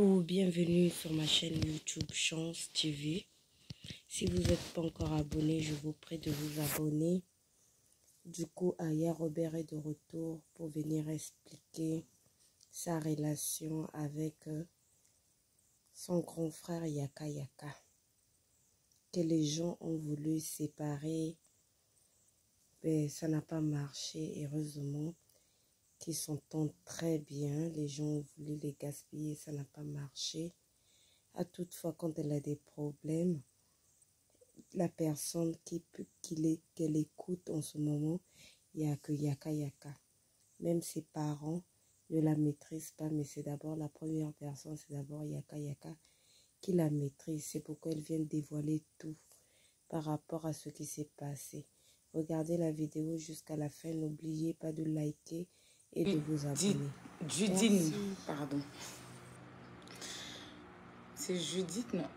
Coucou, bienvenue sur ma chaîne YouTube Chance TV. Si vous n'êtes pas encore abonné, je vous prie de vous abonner. Du coup, Aya Robert est de retour pour venir expliquer sa relation avec son grand frère Yaka Yaka. Que les gens ont voulu séparer, mais ça n'a pas marché, heureusement. Qui s'entendent très bien, les gens ont voulu les gaspiller, ça n'a pas marché. À toutefois, quand elle a des problèmes, la personne qu'elle écoute en ce moment, il n'y a que Yaka Yaka. Même ses parents ne la maîtrisent pas, mais c'est d'abord la première personne, c'est d'abord Yaka Yaka qui la maîtrise. C'est pourquoi elle vient dévoiler tout par rapport à ce qui s'est passé. Regardez la vidéo jusqu'à la fin, n'oubliez pas de liker et de vous abonner. Judine, Merci. pardon. C'est Judith, non,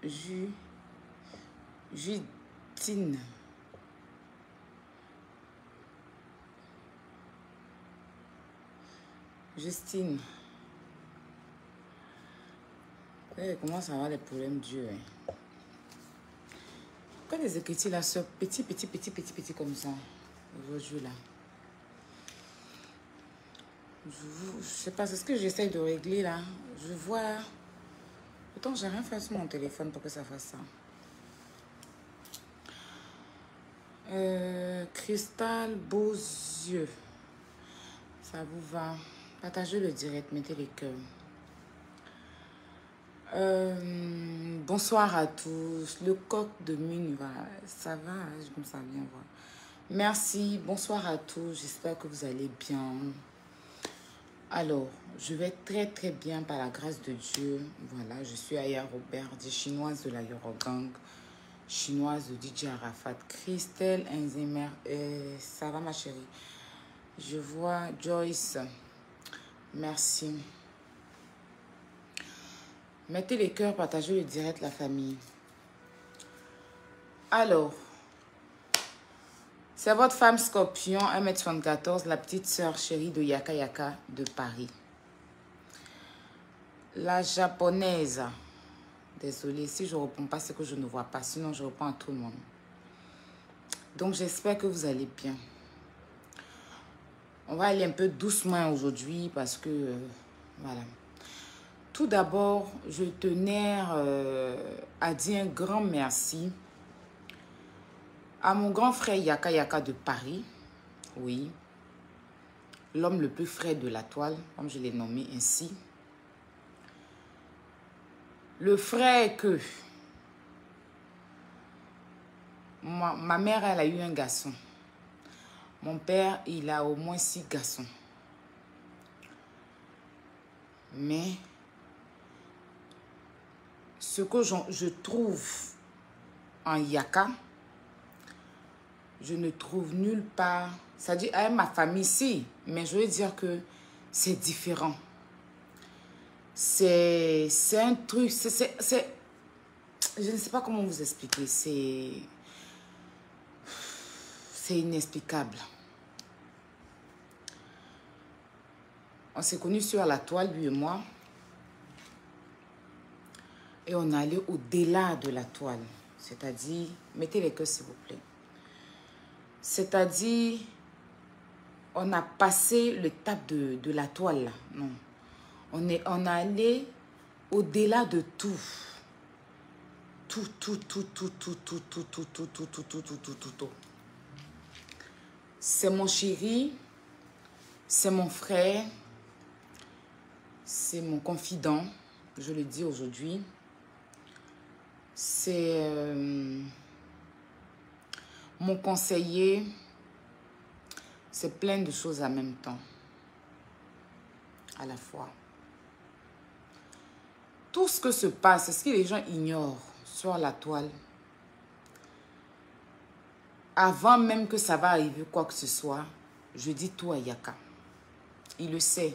Judine. Justine. Comment ça va les problèmes Dieu, hein? Pourquoi les écritures là sont petit comme ça aujourd'hui là? Je sais pas, c'est ce que j'essaye de régler là. Je vois. Pourtant, j'ai rien fait sur mon téléphone pour que ça fasse ça. Cristal, beaux yeux. Ça vous va? Partagez le direct, mettez les cœurs. Bonsoir à tous. Le coq de mine, ça va, je me sens bien voir. Merci, bonsoir à tous. J'espère que vous allez bien. Alors, je vais très bien par la grâce de Dieu. Voilà, je suis Aya Robert, des chinoise de la Yorogang, chinoise de DJ Arafat, Christelle Enzimer. Ça va ma chérie? Je vois Joyce. Merci. Mettez les cœurs, partagez le direct, la famille. Alors, c'est votre femme Scorpion, 1m74, la petite sœur chérie de Yaka Yaka de Paris. La japonaise. Désolée, si je ne réponds pas, c'est que je ne vois pas. Sinon, je réponds à tout le monde. Donc, j'espère que vous allez bien. On va aller un peu doucement aujourd'hui parce que, voilà. Tout d'abord, je tenais à dire un grand merci à mon grand frère Yaka Yaka de Paris. Oui. L'homme le plus frais de la toile, comme je l'ai nommé ainsi. Le frère que ma mère, elle a eu un garçon. Mon père, il a au moins 6 garçons. Mais ce que je trouve en Yaka, je ne trouve nulle part. C'est-à-dire, avec ma famille, si. Mais je veux dire que c'est différent. C'est un truc, je ne sais pas comment vous expliquer. C'est inexplicable. On s'est connus sur la toile, lui et moi. Et on est allé au-delà de la toile. C'est-à-dire, mettez les cœurs s'il vous plaît. C'est-à-dire, on a passé l'étape de la toile là. Non. On est allé au-delà de tout. Tout. C'est mon chéri, c'est mon frère, c'est mon confident, je le dis aujourd'hui. C'est mon conseiller. C'est plein de choses en même temps, à la fois. Tout ce que se passe, ce que les gens ignorent sur la toile, avant même que ça va arriver quoi que ce soit, je dis tout à Yaka. Il le sait.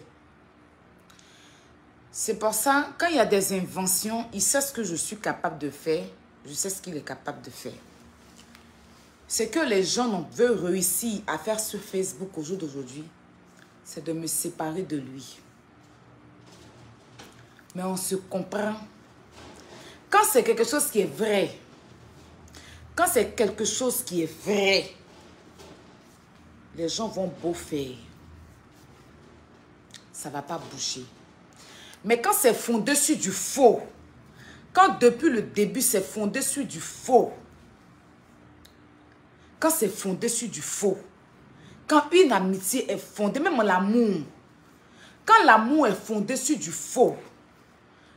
C'est pour ça, quand il y a des inventions, il sait ce que je suis capable de faire, je sais ce qu'il est capable de faire. C'est que les gens veulent réussir à faire sur Facebook au jour d'aujourd'hui, c'est de me séparer de lui. Mais on se comprend. Quand c'est quelque chose qui est vrai, quand c'est quelque chose qui est vrai, les gens vont beau faire. Ça ne va pas bouger. Mais quand c'est fondé sur du faux, quand depuis le début c'est fondé sur du faux, quand c'est fondé sur du faux, quand une amitié est fondée, même l'amour, quand l'amour est fondé sur du faux,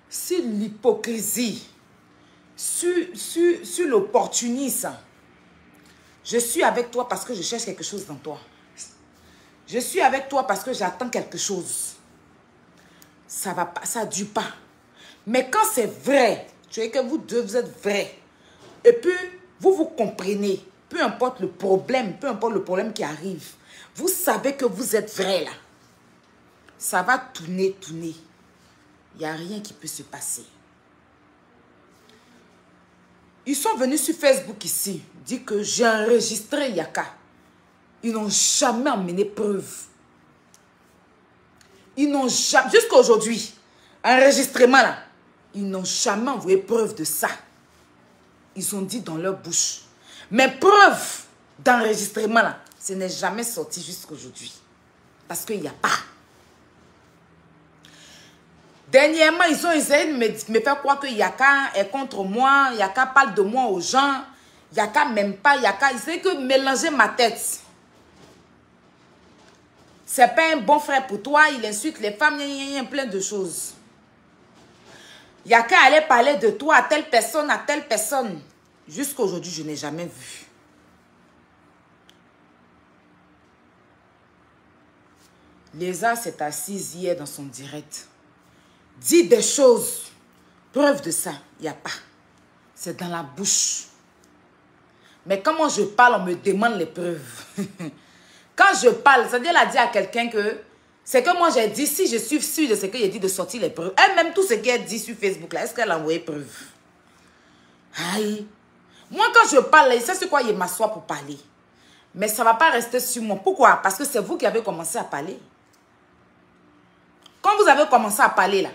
sur l'hypocrisie, sur l'opportunisme, je suis avec toi parce que je cherche quelque chose dans toi. Je suis avec toi parce que j'attends quelque chose. Ça va pas, ça ne dure pas. Mais quand c'est vrai, tu sais que vous deux, vous êtes vrais. Et puis, vous comprenez. Peu importe le problème qui arrive. Vous savez que vous êtes vrais là. Ça va tourner. Il n'y a rien qui peut se passer. Ils sont venus sur Facebook ici, dire que j'ai enregistré Yaka. Ils n'ont jamais emmené preuve. Ils n'ont jamais, jusqu'à aujourd'hui, enregistrement là, ils n'ont jamais envoyé preuve de ça. Ils ont dit dans leur bouche. Mais preuve d'enregistrement là, ce n'est jamais sorti jusqu'à aujourd'hui. Parce qu'il n'y a pas. Dernièrement, ils ont essayé de me faire croire que Yaka est contre moi. Yaka parle de moi aux gens. Yaka m'aime pas. Yaka, ils essaient que mélanger ma tête. C'est pas un bon frère pour toi. Il insulte les femmes. Il y a plein de choses. Yaka allait parler de toi à telle personne, à telle personne. Jusqu'à aujourd'hui, je n'ai jamais vu. Léza s'est assise hier dans son direct. Dit des choses. Preuve de ça, il n'y a pas. C'est dans la bouche. Mais quand moi je parle, on me demande les preuves. Quand je parle, c'est-à-dire elle a dit à quelqu'un que c'est que moi j'ai dit, si je suis sûre de ce que j'ai dit, de sortir les preuves. Elle-même, tout ce qu'elle dit sur Facebook, là, est-ce qu'elle a envoyé preuve? Aïe. Moi, quand je parle, c'est sur quoi il m'assoit pour parler. Mais ça ne va pas rester sur moi. Pourquoi? Parce que c'est vous qui avez commencé à parler. Quand vous avez commencé à parler, là,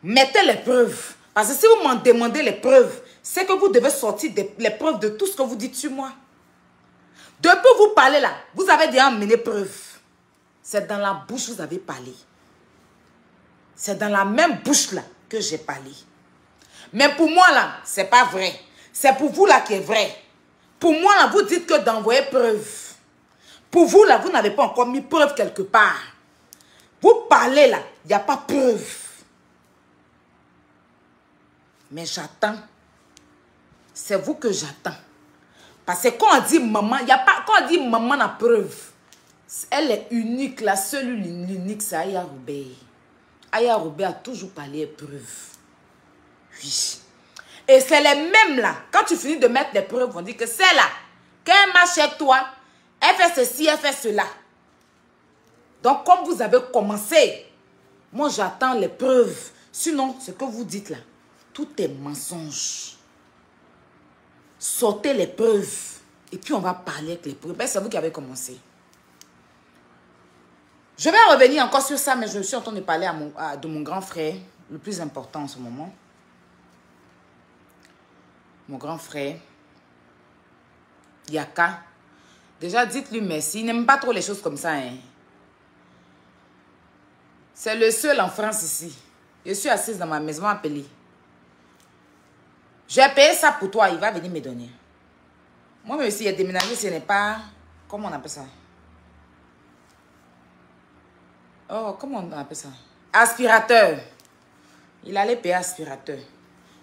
mettez les preuves. Parce que si vous m'en demandez les preuves, c'est que vous devez sortir les preuves de tout ce que vous dites sur moi. Depuis vous parlez là, vous avez déjà emmené preuve. C'est dans la bouche que vous avez parlé. C'est dans la même bouche là que j'ai parlé. Mais pour moi là, c'est pas vrai. C'est pour vous là qui est vrai. Pour moi là, vous dites que d'envoyer preuve. Pour vous là, vous n'avez pas encore mis preuve quelque part. Vous parlez là, il n'y a pas preuve. Mais j'attends. C'est vous que j'attends. Parce que quand on dit maman, il n'y a pas, quand on dit maman la preuve, elle est unique, la seule l'unique, c'est Aya Robert. Aya Robert a toujours parlé preuve. Oui. Et c'est les mêmes là, quand tu finis de mettre les preuves, on dit que c'est là, quand elle marche avec toi, elle fait ceci, elle fait cela. Donc comme vous avez commencé, moi j'attends les preuves. Sinon, ce que vous dites là, tout est mensonge. Sortez les preuves. Et puis on va parler avec les preuves. Ben, c'est vous qui avez commencé. Je vais revenir encore sur ça, mais je suis en train de parler de mon grand frère, le plus important en ce moment. Mon grand frère, Yaka. Déjà, dites-lui merci. Il n'aime pas trop les choses comme ça. Hein. C'est le seul en France ici. Je suis assise dans ma maison appelée. J'ai payé ça pour toi. Il va venir me donner. Moi, même si il a déménagé, ce n'est pas... Comment on appelle ça? Oh, comment on appelle ça? Aspirateur. Il allait payer aspirateur.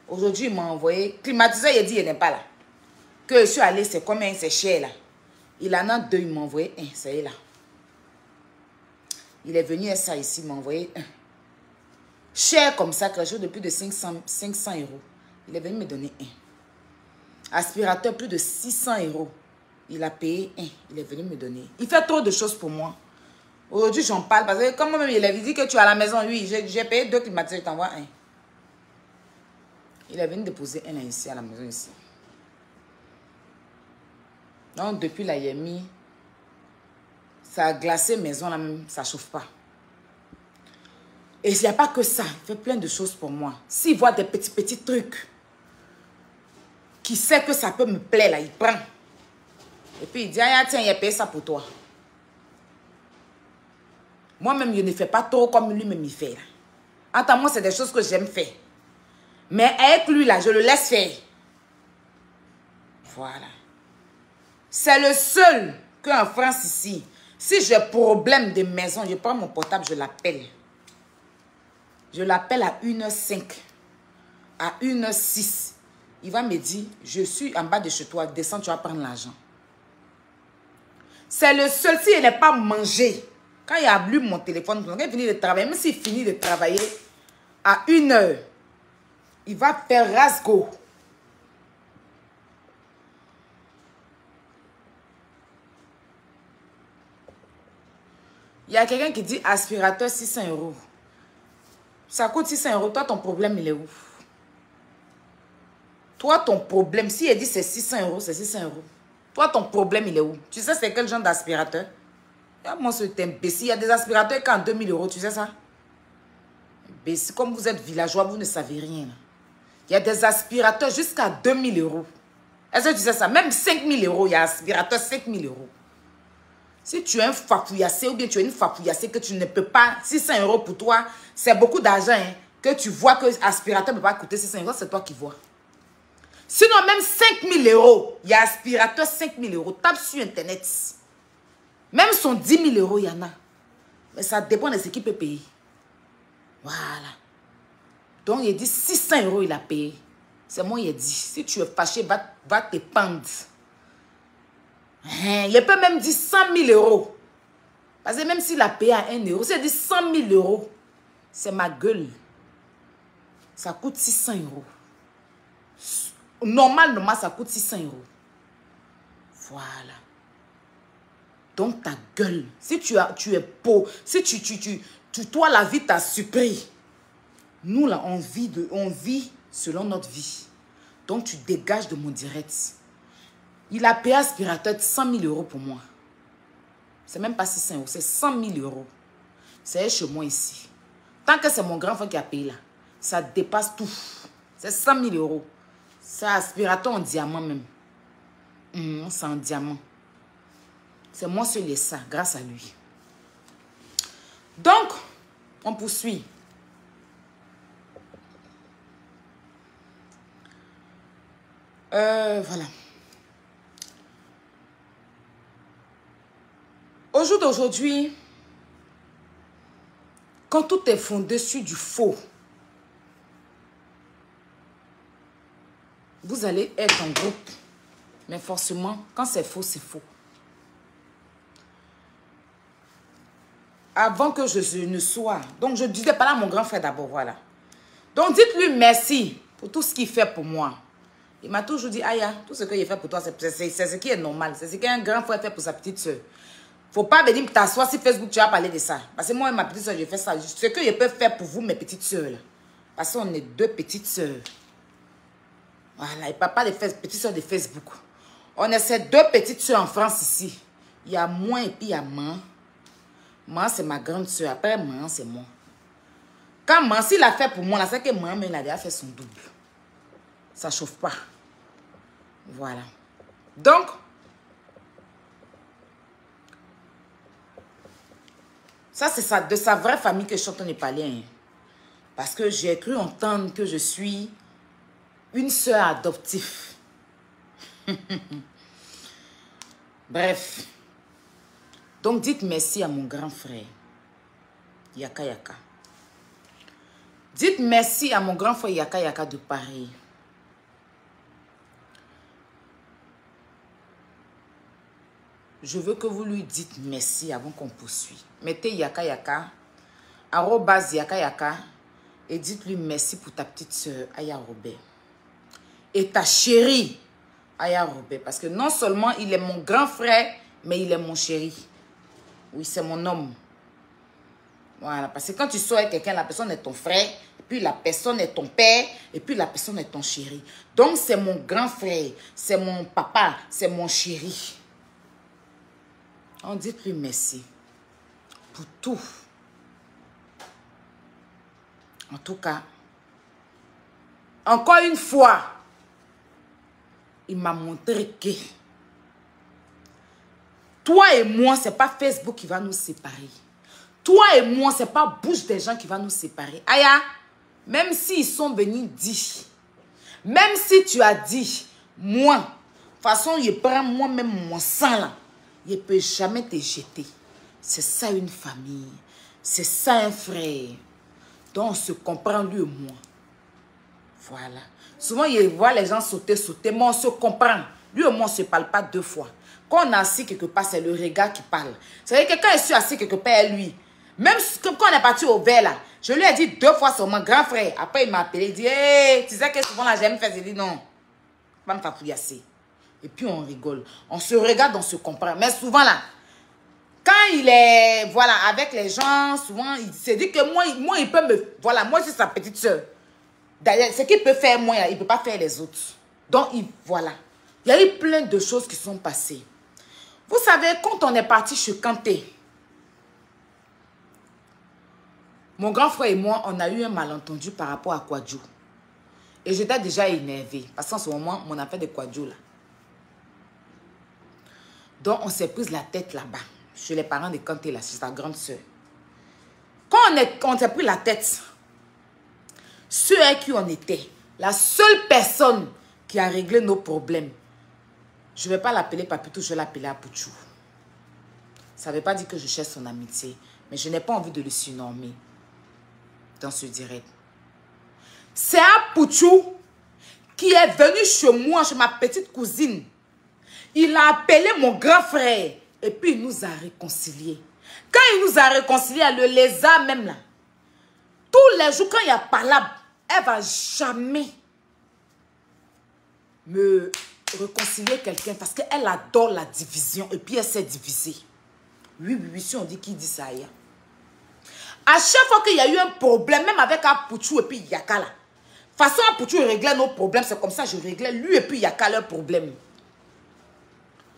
Aujourd'hui, il m'a envoyé... Climatiseur, il a dit, il n'est pas là. Que je suis allée, c'est combien? C'est cher là. Il en a deux, il m'a envoyé un. C'est là. Il est venu à ça ici, il m'a envoyé un. Cher comme ça, quelque chose de plus de 500 €. Il est venu me donner un. Aspirateur, plus de 600 €. Il a payé un. Il est venu me donner. Il fait trop de choses pour moi. Aujourd'hui, j'en parle parce que comme moi-même, il avait dit que tu es à la maison. Oui, j'ai payé 2 climatiseurs, je t'envoie un. Il est venu déposer un ici, à la maison ici. Donc, depuis la Yemi, ça a glacé maison là même, ça ne chauffe pas. Et il n'y a pas que ça. Il fait plein de choses pour moi. S'il voit des petits trucs, qui sait que ça peut me plaire, là, il prend. Et puis il dit, ah, tiens, il a payé ça pour toi. Moi-même, je ne fais pas trop comme lui-même il fait. Attends, moi, c'est des choses que j'aime faire. Mais avec lui, là, je le laisse faire. Voilà. C'est le seul qu'en France, ici, si j'ai problème de maison, je prends mon portable, je l'appelle. Je l'appelle à 1h05, à 1h06. Il va me dire, je suis en bas de chez toi, descends, tu vas prendre l'argent. C'est le seul, s'il n'est pas mangé, quand il a bu mon téléphone, quand il finit de travailler, même s'il finit de travailler à 1h, il va faire rasgo. Il y a quelqu'un qui dit aspirateur 600 €. Ça coûte 600 €. Toi, ton problème, il est où? Toi, ton problème, si elle dit c'est 600 €, c'est 600 €. Toi, ton problème, il est où? Tu sais c'est quel genre d'aspirateur? Moi, c'est imbécile. Il y a des aspirateurs qui ont 2000 €, tu sais ça? Imbécile, comme vous êtes villageois, vous ne savez rien. Il y a des aspirateurs jusqu'à 2000 €. Est-ce que tu sais ça? Même 5000 €, il y a un aspirateur 5000 €. Si tu es un fafouillassé ou bien tu es une fafouillassée que tu ne peux pas, 600 € pour toi, c'est beaucoup d'argent. Hein, que tu vois que l'aspirateur ne peut pas coûter 600 €, c'est toi qui vois. Sinon, même 5000 €, il y a aspirateur 5000 €. Tape sur Internet. Même son 10 000 €, il y en a. Mais ça dépend de ce qu'il peut payer. Voilà. Donc, il dit 600 € il a payé. C'est moi, il a dit, si tu es fâché, va te pendre. Il peut même dire 100 000 €. Parce que même s'il a payé à 1 €, c'est dit 100 000 €. C'est ma gueule. Ça coûte 600 €. Normalement, ça coûte 600 €. Voilà. Donc, ta gueule. Si tu es pauvre, si toi, la vie t'a surpris. Nous, là, on vit selon notre vie. Donc, tu dégages de mon direct. Il a payé aspirateur 100 000 € pour moi. C'est même pas 600 €, c'est 100 000 €. C'est chez moi ici. Tant que c'est mon grand frère qui a payé là, ça dépasse tout. C'est 100 000 €. C'est aspirateur en diamant même. C'est en diamant. C'est moi seul et ça, grâce à lui. Donc, on poursuit. Voilà. Au jour d'aujourd'hui, quand tout est fondé sur du faux, vous allez être en groupe. Mais forcément, quand c'est faux, c'est faux. Avant que je ne sois... Donc, je disais pas là à mon grand frère d'abord, voilà. Donc, dites-lui merci pour tout ce qu'il fait pour moi. Il m'a toujours dit, Aya, tout ce qu'il fait pour toi, c'est ce qui est normal. C'est ce qu'un grand frère fait pour sa petite soeur. Faut pas venir t'asseoir sur Facebook, tu vas parler de ça. Parce que moi et ma petite soeur, je fais ça. Ce que je peux faire pour vous, mes petites soeurs. Là. Parce qu'on est deux petites soeurs. Voilà, et papa de petites soeurs de Facebook. On est ces deux petites soeurs en France ici. Il y a moi et puis il y a moi. Moi, c'est ma grande soeur. Après, moi, c'est moi. Quand moi, s'il a fait pour moi, c'est que moi, mais il a déjà fait son double. Ça chauffe pas. Voilà. Donc, ça, c'est de sa vraie famille que je suis en train de parler. Hein. Parce que j'ai cru entendre que je suis une sœur adoptive. Bref. Donc, dites merci à mon grand frère. Yaka Yaka. Dites merci à mon grand frère Yaka Yaka de Paris. Je veux que vous lui dites merci avant qu'on poursuive. Mettez Yaka Yaka, @Yaka Yaka, et dites-lui merci pour ta petite soeur, Aya Robert. Et ta chérie, Aya Robert. Parce que non seulement il est mon grand frère, mais il est mon chéri. Oui, c'est mon homme. Voilà, parce que quand tu sors avec quelqu'un, la personne est ton frère, et puis la personne est ton père, et puis la personne est ton chéri. Donc, c'est mon grand frère, c'est mon papa, c'est mon chéri. On dit plus merci pour tout. En tout cas, encore une fois, il m'a montré que toi et moi, ce n'est pas Facebook qui va nous séparer. Toi et moi, ce n'est pas bouche des gens qui va nous séparer. Aya, même s'ils sont venus dire, même si tu as dit, moi, de toute façon, je prends moi-même mon sang là, je ne peux jamais te jeter. C'est ça une famille. C'est ça un frère. Donc, on se comprend lui et moi. Voilà. Souvent, je vois les gens sauter, mais on se comprend. Lui et moi, on ne se parle pas deux fois. Quand on est assis quelque part, c'est le regard qui parle. C'est-à-dire que quand je suis assis quelque part, lui, même quand on est parti au verre là, je lui ai dit 2 fois sur mon grand frère. Après, il m'a appelé, il dit, hey, tu sais que souvent là, j'aime faire. J'ai dit non, pas me papouillasser. Et puis on rigole. On se regarde, on se comprend. Mais souvent là, quand il est, voilà, avec les gens, souvent, il se dit que moi, il peut me, voilà, moi, je suis sa petite soeur. D'ailleurs, ce qu'il peut faire, moi, il ne peut pas faire les autres. Donc, voilà. Il y a eu plein de choses qui sont passées. Vous savez, quand on est parti chez Kanté, mon grand frère et moi, on a eu un malentendu par rapport à Kwadjo. Et j'étais déjà énervée. Parce qu'en ce moment, mon affaire de Kwadjo, là. Donc, on s'est pris la tête là-bas. Chez les parents de Kanté, là, c'est sa grande soeur. Quand on s'est pris la tête, ceux avec qui on était, la seule personne qui a réglé nos problèmes, je ne vais pas l'appeler Papito, je vais l'appeler Apouchou. Ça ne veut pas dire que je cherche son amitié, mais je n'ai pas envie de le surnommer dans ce direct. C'est Apouchou qui est venu chez moi, chez ma petite cousine. Il a appelé mon grand frère et puis il nous a réconciliés. Quand il nous a réconciliés, le lézard même là, tous les jours quand il y a palabre, elle ne va jamais me réconcilier quelqu'un parce qu'elle adore la division et puis elle s'est divisée. Oui, si on dit qui dit ça, ya. À chaque fois qu'il y a eu un problème, même avec Apouchou et puis Yaka là, façon Apouchou réglait nos problèmes, c'est comme ça que je réglais lui et puis Yaka leurs problèmes.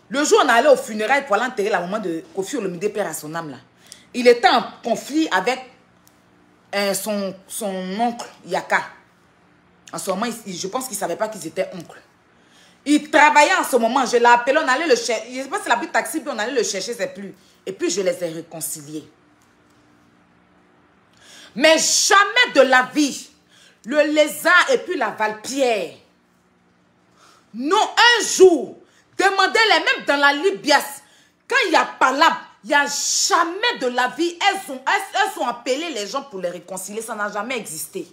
Le jour où on allait au funérailles pour aller enterrer la maman de Kofi Olomide, père à son âme là, il était en conflit avec son oncle Yaka. En ce moment, je pense qu'il ne savait pas qu'ils étaient oncles. Il travaillait en ce moment, je l'ai appelé, on allait le chercher. Je ne sais pas si il a pris taxi, puis on allait le chercher, c'est plus. Et puis je les ai réconciliés. Mais jamais de la vie, le lézard et puis la Valpierre. Non, un jour, demandez-les même dans la Libias, quand il y a palabre, il n'y a jamais de la vie, elles ont appelé les gens pour les réconcilier, ça n'a jamais existé.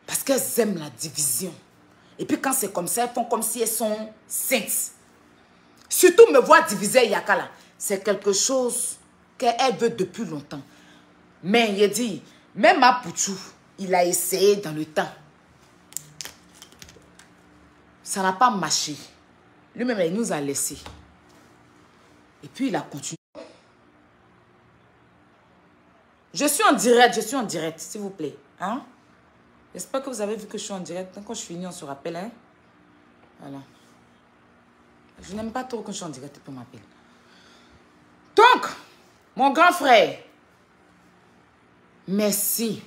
Parce qu'elles aiment la division. Et puis quand c'est comme ça, elles font comme si elles sont saintes. Surtout me voir diviser Yaka là, c'est quelque chose qu'elle veut depuis longtemps. Mais il dit, même Apouchou, il a essayé dans le temps. Ça n'a pas marché. Lui-même, il nous a laissés. Et puis, il a continué. Je suis en direct, s'il vous plaît. Hein? J'espère que vous avez vu que je suis en direct. Quand je finis, on se rappelle. Hein? Voilà. Je n'aime pas trop quand je suis en direct pour m'appeler. Donc, mon grand frère, merci.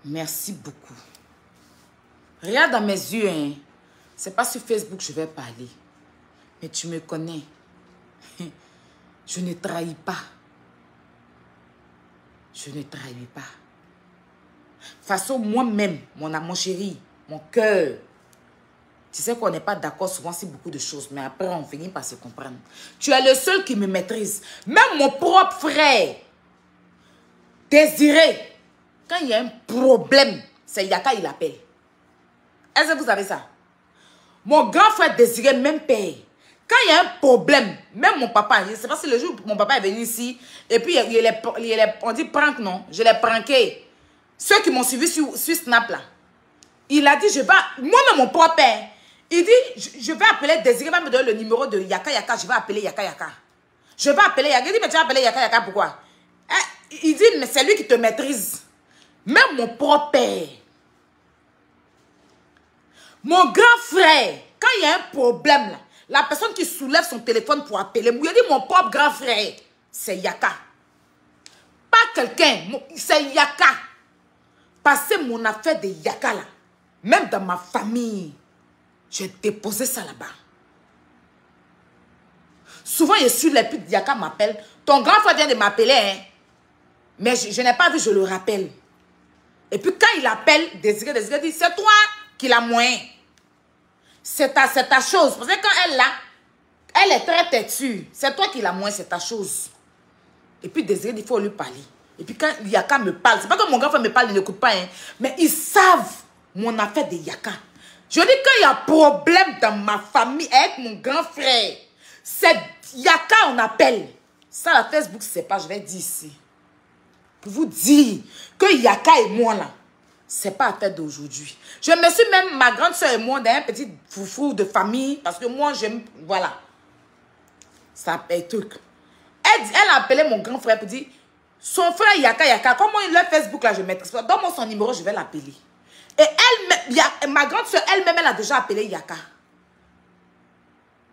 Merci beaucoup. Regarde dans mes yeux, hein. C'est pas sur Facebook que je vais parler. Mais tu me connais. Je ne trahis pas. Je ne trahis pas. De toute façon, moi-même, mon chéri, mon cœur, tu sais qu'on n'est pas d'accord souvent sur beaucoup de choses, mais après, on finit par se comprendre. Tu es le seul qui me maîtrise. Même mon propre frère, Désiré, quand il y a un problème, c'est Yaka, il appelle. Est-ce que vous avez ça? Mon grand frère Désiré, même père. Quand il y a un problème, même mon papa, je ne sais pas si le jour où mon papa est venu ici, et puis on dit prank, non? Je l'ai pranké. Ceux qui m'ont suivi sur Snap là, il a dit, moi-même mon propre père, il dit, je vais appeler Désiré, va me donner le numéro de Yaka, je vais appeler Yaka. Je vais appeler Yaka. Il dit, mais tu vas appeler Yaka, pourquoi? Il dit, mais c'est lui qui te maîtrise. Même mon propre père. Mon grand frère, quand il y a un problème là, la personne qui soulève son téléphone pour appeler, il dit mon propre grand frère, c'est Yaka. quelqu'un, c'est Yaka. Passer mon affaire de Yaka là. Même dans ma famille. J'ai déposé ça là-bas. Souvent, je suis les putes, Yaka m'appelle. Ton grand frère vient de m'appeler, hein. Mais je n'ai pas vu, je le rappelle. Et puis quand il appelle, Désiré dit, c'est toi qui l'as moins. C'est ta chose. Parce que quand elle l'a, elle est très têtue. C'est toi qui l'as moins, c'est ta chose. Et puis Désiré dit, il faut lui parler. Et puis quand Yaka me parle, c'est pas que mon grand frère me parle, il n'écoute pas, hein. Mais ils savent mon affaire de Yaka. Je dis qu'il y a problème dans ma famille avec mon grand frère. C'est Yaka, on appelle. Ça, la Facebook, c'est pas, je vais dire ici. Pour vous dire que Yaka et moi, là, c'est pas affaire d'aujourd'hui. Je me suis même, ma grande soeur et moi, d'un petit foufou de famille, parce que moi, j'aime, voilà. Ça paye truc. Elle a appelé mon grand frère pour dire, son frère Yaka, comment le Facebook, là, je maîtrise pas. Donne-moi son numéro, je vais l'appeler. Et elle, ma grande soeur, elle-même, elle a déjà appelé Yaka.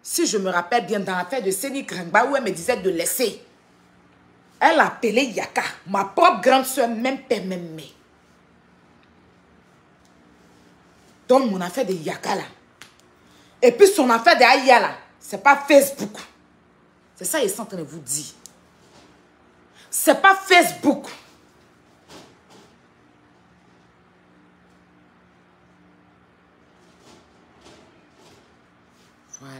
Si je me rappelle bien, dans l'affaire de Séni Krangba, où elle me disait de laisser, elle a appelé Yaka, ma propre grande soeur, même père, même mère. Donc, mon affaire de Yaka, là. Et puis, son affaire de Aya, là, c'est pas Facebook. C'est ça, ils sont en train de vous dire. C'est pas Facebook. Voilà.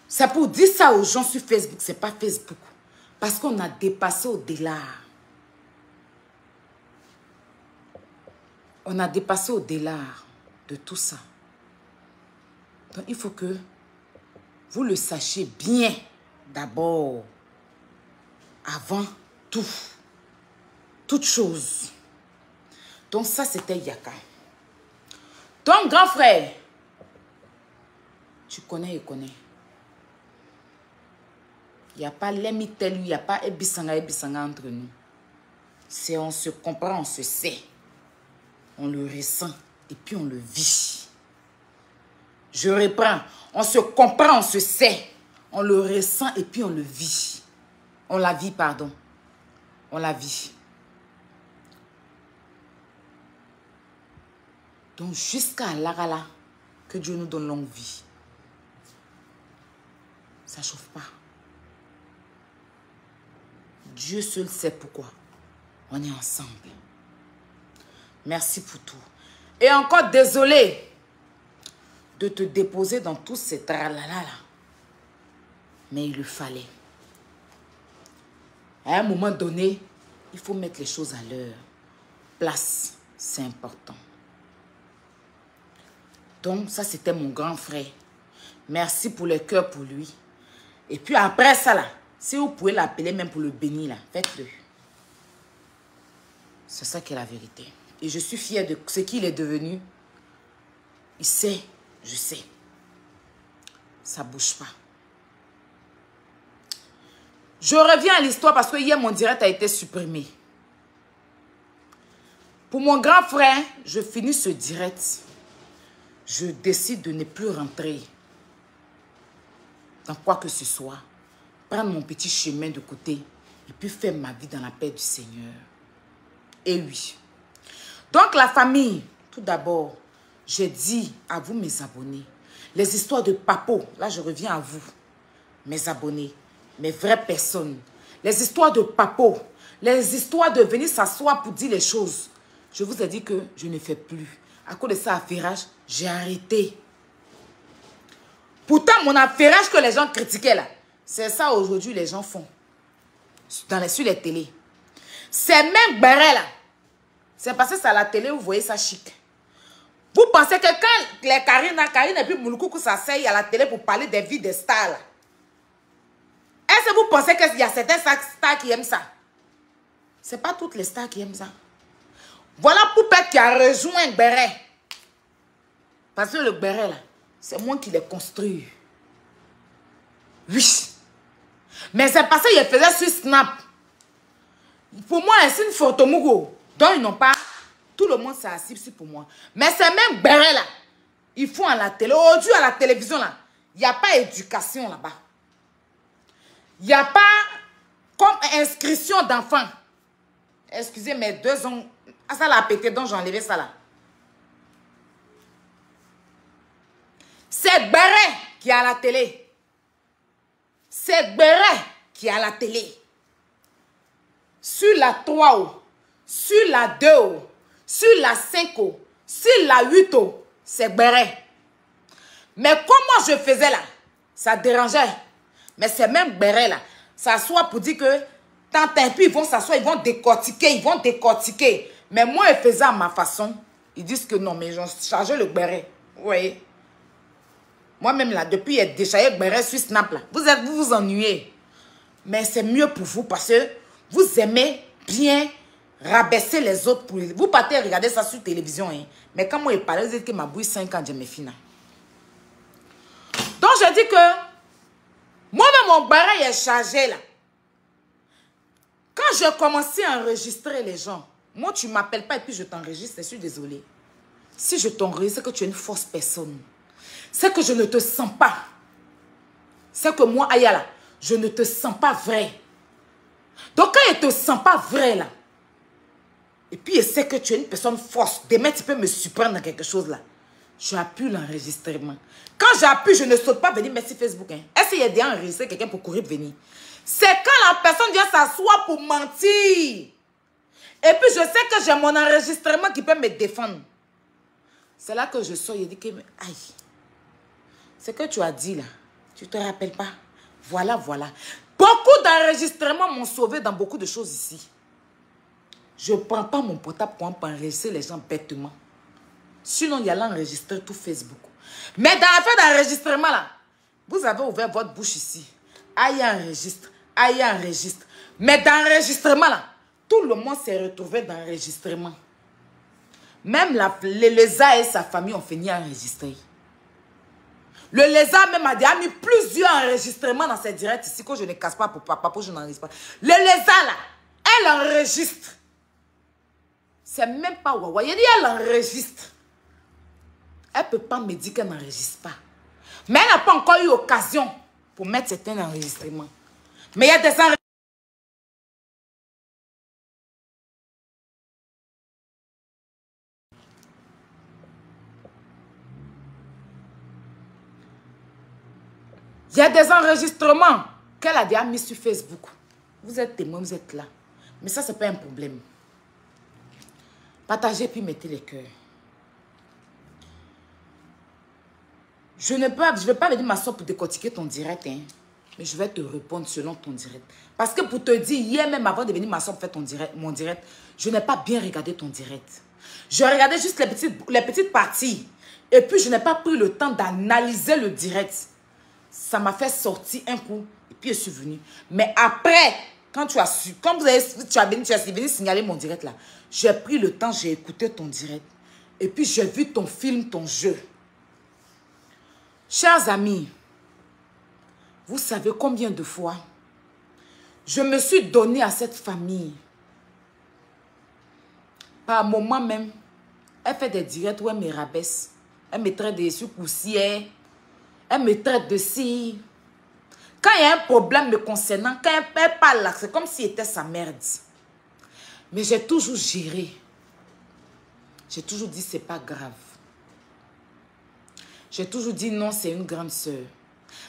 C'est pour dire ça aux gens sur Facebook, c'est pas Facebook. Parce qu'on a dépassé au-delà. On a dépassé au-delà de tout ça. Donc, il faut que vous le sachiez bien d'abord. Avant tout. Toute chose. Donc, ça, c'était Yaka. Ton grand frère, tu connais, il connaît. Il n'y a pas l'emitel, il n'y a pas Ebisanga entre nous. C'est on se comprend, on se sait. On le ressent et puis on le vit. Je reprends. On se comprend, on se sait. On le ressent et puis on le vit. On la vit, pardon. On la vit. Donc jusqu'à Larala, que Dieu nous donne longue vie. Ça ne chauffe pas. Dieu seul sait pourquoi. On est ensemble. Merci pour tout. Et encore désolé de te déposer dans tous ces tralala. Mais il le fallait. À un moment donné, il faut mettre les choses à leur place. C'est important. Donc, ça, c'était mon grand frère. Merci pour le cœur pour lui. Et puis après ça, là, si vous pouvez l'appeler même pour le bénir, là, faites-le. C'est ça qui est la vérité. Et je suis fière de ce qu'il est devenu. Il sait, je sais. Ça ne bouge pas. Je reviens à l'histoire parce que hier, mon direct a été supprimé. Pour mon grand frère, je finis ce direct. Je décide de ne plus rentrer dans quoi que ce soit. Prendre mon petit chemin de côté et puis faire ma vie dans la paix du Seigneur. Et oui. Donc la famille, tout d'abord, j'ai dit à vous mes abonnés, les histoires de papo, là je reviens à vous, mes abonnés, mes vraies personnes, les histoires de papo, les histoires de venir s'asseoir pour dire les choses, je vous ai dit que je ne fais plus. À cause de ça, affairage, j'ai arrêté. Pourtant, mon affairage que les gens critiquaient là, c'est ça aujourd'hui les gens font. Sur les télés. Ces mêmes bérets là, c'est parce que c'est à la télé, vous voyez ça chic. Vous pensez que quand les Karine et puis Moulkoukou s'asseyent à la télé pour parler des vies des stars là, est-ce que vous pensez qu'il y a certains stars qui aiment ça? C'est pas toutes les stars qui aiment ça. Voilà Poupette qui a rejoint Béret. Parce que le Béret là, c'est moi qui l'ai construit. Oui. Mais c'est parce qu'il faisait sur Snap. Pour moi, c'est une photo Mugo dont ils n'ont pas Tout le monde s'est assis ici pour moi. Mais ces mêmes bérets là, ils font à la télé. Aujourd'hui, à la télévision là, il n'y a pas éducation là-bas. Il n'y a pas comme inscription d'enfants. Excusez mes 2 ans. Ah, ça l'a pété, donc j'ai enlevé ça là. C'est Béret qui est à la télé. C'est Béret qui est à la télé. Sur la 3, sur la 2, sur la 5, sur la 8, c'est Béret. Mais comment je faisais là, ça dérangeait. Mais c'est même Béret là, s'assoit pour dire que tant pis, ils vont s'asseoir, ils vont décortiquer. Mais moi, je faisais à ma façon. Ils disent que non, mais ils ont chargé le Béret. Vous voyez? Moi-même là, depuis, il y a déjà eu Béret sur Snap là. Vous vous ennuyez. Mais c'est mieux pour vous parce que vous aimez bien rabaisser les autres. Vous partez regarder ça sur télévision. Hein. Mais quand moi, je parlais, vous dites que ma bouille 5 ans, je me finis. Donc, je dis que moi-même, mon Béret est chargé là. Quand je commençais à enregistrer les gens, moi, tu ne m'appelles pas et puis je t'enregistre, je suis désolée. Si je t'enregistre, c'est que tu es une fausse personne. C'est que je ne te sens pas. C'est que moi, Ayala, je ne te sens pas vrai. Donc, quand je ne te sens pas vrai, là, et puis je sais que tu es une personne fausse, demain, tu peux me surprendre dans quelque chose, là. J'appuie l'enregistrement. Quand j'appuie, je ne saute pas venir merci Facebook. Hein. Est-ce qu'il y a déjà enregistré quelqu'un pour courir venir? C'est quand la personne vient s'asseoir pour mentir. Et puis, je sais que j'ai mon enregistrement qui peut me défendre. C'est là que je sors et je dis que, aïe, ce que tu as dit là, tu ne te rappelles pas? Voilà, voilà. Beaucoup d'enregistrements m'ont sauvé dans beaucoup de choses ici. Je ne prends pas mon portable pour enregistrer les gens bêtement. Sinon, il y a l'enregistrer tout Facebook. Mais dans l'affaire d'enregistrement là, vous avez ouvert votre bouche ici. Aïe, enregistre. Aïe, enregistre. Mais dans l'enregistrement là, tout le monde s'est retrouvé dans l'enregistrement. Même le lézard et sa famille ont fini à enregistrer. Le lézard même a mis plusieurs enregistrements dans ses directs ici que je ne casse pas pour papa, pour que je n'enregistre pas. Le lézard là, elle enregistre. C'est même pas Wawa. Il dit elle enregistre. Elle ne peut pas me dire qu'elle n'enregistre pas. Mais elle n'a pas encore eu l'occasion pour mettre certains enregistrements. Mais il y a des enregistrements. Il y a des enregistrements qu'elle a déjà mis sur Facebook. Vous êtes témoin, vous êtes là. Mais ça, ce n'est pas un problème. Partagez puis mettez les cœurs. Je ne vais pas venir m'asseoir pour décortiquer ton direct. Hein. Mais je vais te répondre selon ton direct. Parce que pour te dire, hier même avant de venir m'asseoir pour faire mon direct, je n'ai pas bien regardé ton direct. Je regardais juste les petites parties. Et puis, je n'ai pas pris le temps d'analyser le direct. Ça m'a fait sortir un coup. Et puis, je suis venue. Mais après, quand tu as su, quand tu es venu signaler mon direct là, j'ai pris le temps, j'ai écouté ton direct. Et puis, j'ai vu ton film, ton jeu. Chers amis, vous savez combien de fois je me suis donné à cette famille. Par moment même, elle fait des directs où elle me rabaisse. Elle me traite de sous-poussière. Elle me traite de si. Quand il y a un problème me concernant, quand elle parle là, c'est comme si c'était sa merde. Mais j'ai toujours géré. J'ai toujours dit c'est pas grave. J'ai toujours dit non, c'est une grande sœur.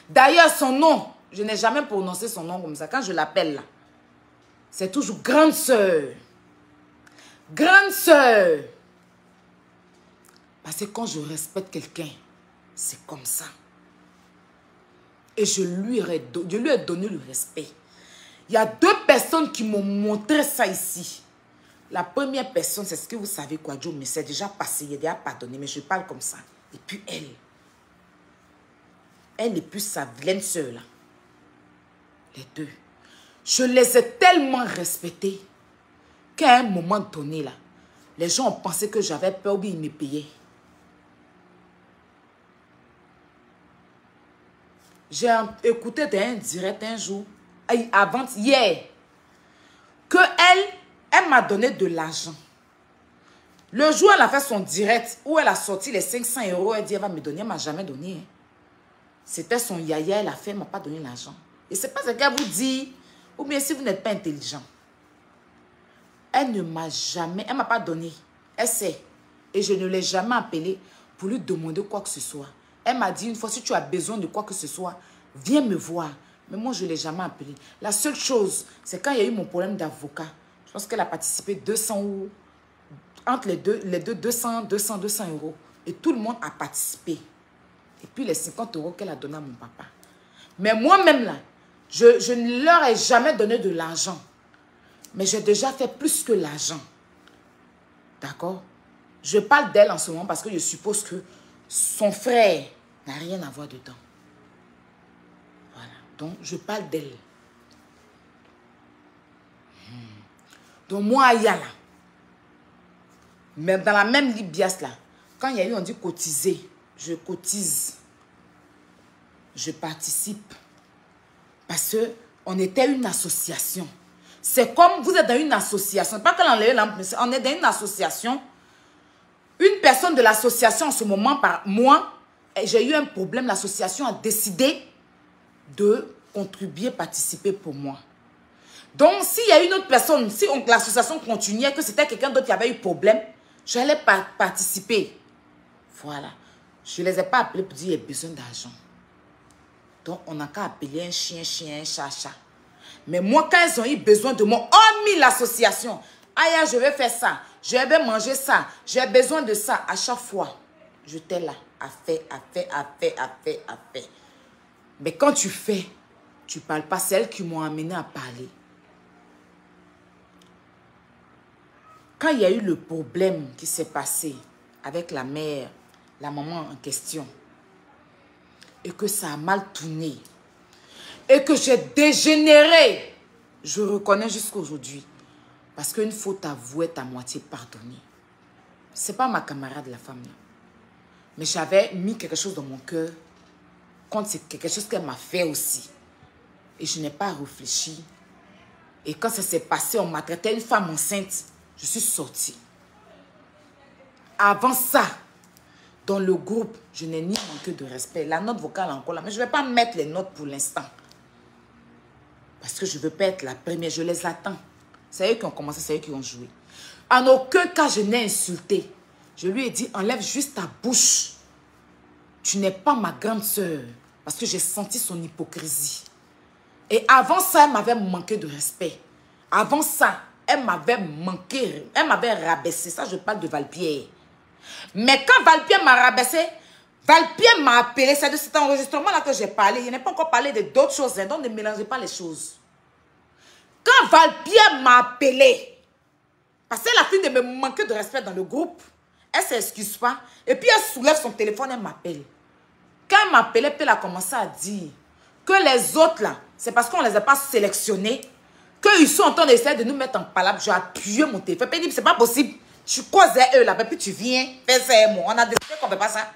D'ailleurs, son nom, je n'ai jamais prononcé son nom comme ça. Quand je l'appelle là, c'est toujours grande sœur. Grande sœur. Parce que quand je respecte quelqu'un, c'est comme ça. Et je lui ai donné le respect. Il y a 2 personnes qui m'ont montré ça ici. La première personne, c'est ce que vous savez quoi, Joe, mais c'est déjà passé, il a déjà pardonné, mais je parle comme ça. Et puis elle n'est plus sa vilaine sœur là. Les 2. Je les ai tellement respectés qu'à un moment donné là, les gens ont pensé que j'avais peur ou bien ils me payaient. J'ai écouté un direct un jour, avant-hier, que elle m'a donné de l'argent. Le jour où elle a fait son direct, où elle a sorti les 500 €, elle dit, elle va me donner, elle ne m'a jamais donné. Hein. C'était son yaya, elle a fait, elle ne m'a pas donné l'argent. Et c'est pas ce qu'elle vous dit, ou bien si vous n'êtes pas intelligent. Elle ne m'a jamais, elle ne m'a pas donné. Elle sait. Et je ne l'ai jamais appelée pour lui demander quoi que ce soit. Elle m'a dit une fois, si tu as besoin de quoi que ce soit, viens me voir. Mais moi, je ne l'ai jamais appelée. La seule chose, c'est quand il y a eu mon problème d'avocat. Je pense qu'elle a participé 200 ou entre les deux 200 €. Et tout le monde a participé. Et puis les 50 € qu'elle a donné à mon papa. Mais moi-même là, je ne leur ai jamais donné de l'argent. Mais j'ai déjà fait plus que l'argent. D'accord? Je parle d'elle en ce moment parce que je suppose que son frère n'a rien à voir dedans. Voilà. Donc, je parle d'elle. Donc, moi, Ayala, mais dans la même libias là, quand il y a eu, on dit cotiser, je cotise. Je participe. Parce qu'on était une association. C'est comme vous êtes dans une association. Pas que on est dans une association. Une personne de l'association en ce moment, par moi, j'ai eu un problème. L'association a décidé de contribuer, participer pour moi. Donc, s'il y a une autre personne, si l'association continuait, que c'était quelqu'un d'autre qui avait eu problème, j'allais participer. Voilà. Je ne les ai pas appelés pour dire qu'il y a besoin d'argent. Donc, on n'a qu'à appeler un chien, un chat. Mais moi, quand ils ont eu besoin de moi, hormis l'association, aïe, je vais faire ça, je vais manger ça, j'ai besoin de ça. À chaque fois, j'étais là, à faire. Mais quand tu fais, tu ne parles pas. C'est elles qui m'ont amené à parler. Quand il y a eu le problème qui s'est passé avec la mère, la maman en question, et que ça a mal tourné, et que j'ai dégénéré, je reconnais jusqu'à aujourd'hui. Parce qu'une faute avouée est à moitié pardonnée. Ce n'est pas ma camarade, la femme. Là. Mais j'avais mis quelque chose dans mon cœur, quand c'est quelque chose qu'elle m'a fait aussi. Et je n'ai pas réfléchi. Et quand ça s'est passé, on m'a traité une femme enceinte, je suis sortie. Avant ça, dans le groupe, je n'ai ni manqué de respect. La note vocale est encore là, mais je ne vais pas mettre les notes pour l'instant. Parce que je ne veux pas être la première, je les attends. C'est eux qui ont commencé, c'est eux qui ont joué. En aucun cas, je n'ai insulté. Je lui ai dit, enlève juste ta bouche. Tu n'es pas ma grande sœur. Parce que j'ai senti son hypocrisie. Et avant ça, elle m'avait manqué de respect. Avant ça, elle m'avait manqué, elle m'avait rabaissé. Ça, je parle de Valpierre. Mais quand Valpierre m'a rabaissé, Valpierre m'a appelé. C'est de cet enregistrement-là que j'ai parlé. Je n'ai pas encore parlé d'autres choses. Hein, donc ne mélangez pas les choses. Quand Valpierre m'a appelé, parce qu'elle a fini de me manquer de respect dans le groupe, elle ne s'excuse pas. Et puis elle soulève son téléphone, elle m'appelle. Quand elle m'appelait, elle a commencé à dire que les autres là, c'est parce qu'on ne les a pas sélectionnés, qu'ils sont en train d'essayer de nous mettre en palabre. J'ai appuyé mon téléphone. Puis elle dit, c'est pas possible. Je causais eux là, puis tu viens, fais ça et moi. On a décidé qu'on ne fait pas ça.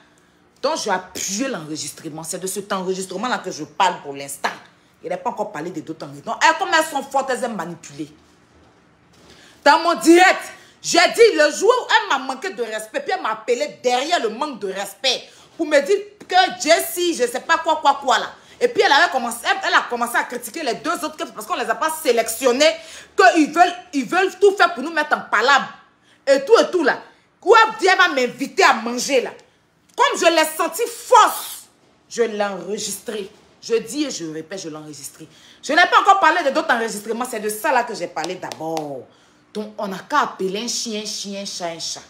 Donc j'ai appuyé l'enregistrement. C'est de cet enregistrement là que je parle pour l'instant. Il n'a pas encore parlé de d'autres enregistrements. Comme elles sont fortes, elles aiment manipuler. Dans mon direct, j'ai dit le jour où elle m'a manqué de respect, puis elle m'a appelé derrière le manque de respect pour me dire que Jessie, je ne sais pas quoi là. Et puis elle a commencé à critiquer les deux autres parce qu'on ne les a pas sélectionnés, qu'ils veulent tout faire pour nous mettre en palabre. Et tout là. Quoi Dieu va m'inviter à manger là. Comme je l'ai senti force, je l'ai enregistré. Je dis et je répète, je l'ai enregistré. Je n'ai pas encore parlé de d'autres enregistrements. C'est de ça là que j'ai parlé d'abord. Donc, on n'a qu'à appeler un chien, un chat.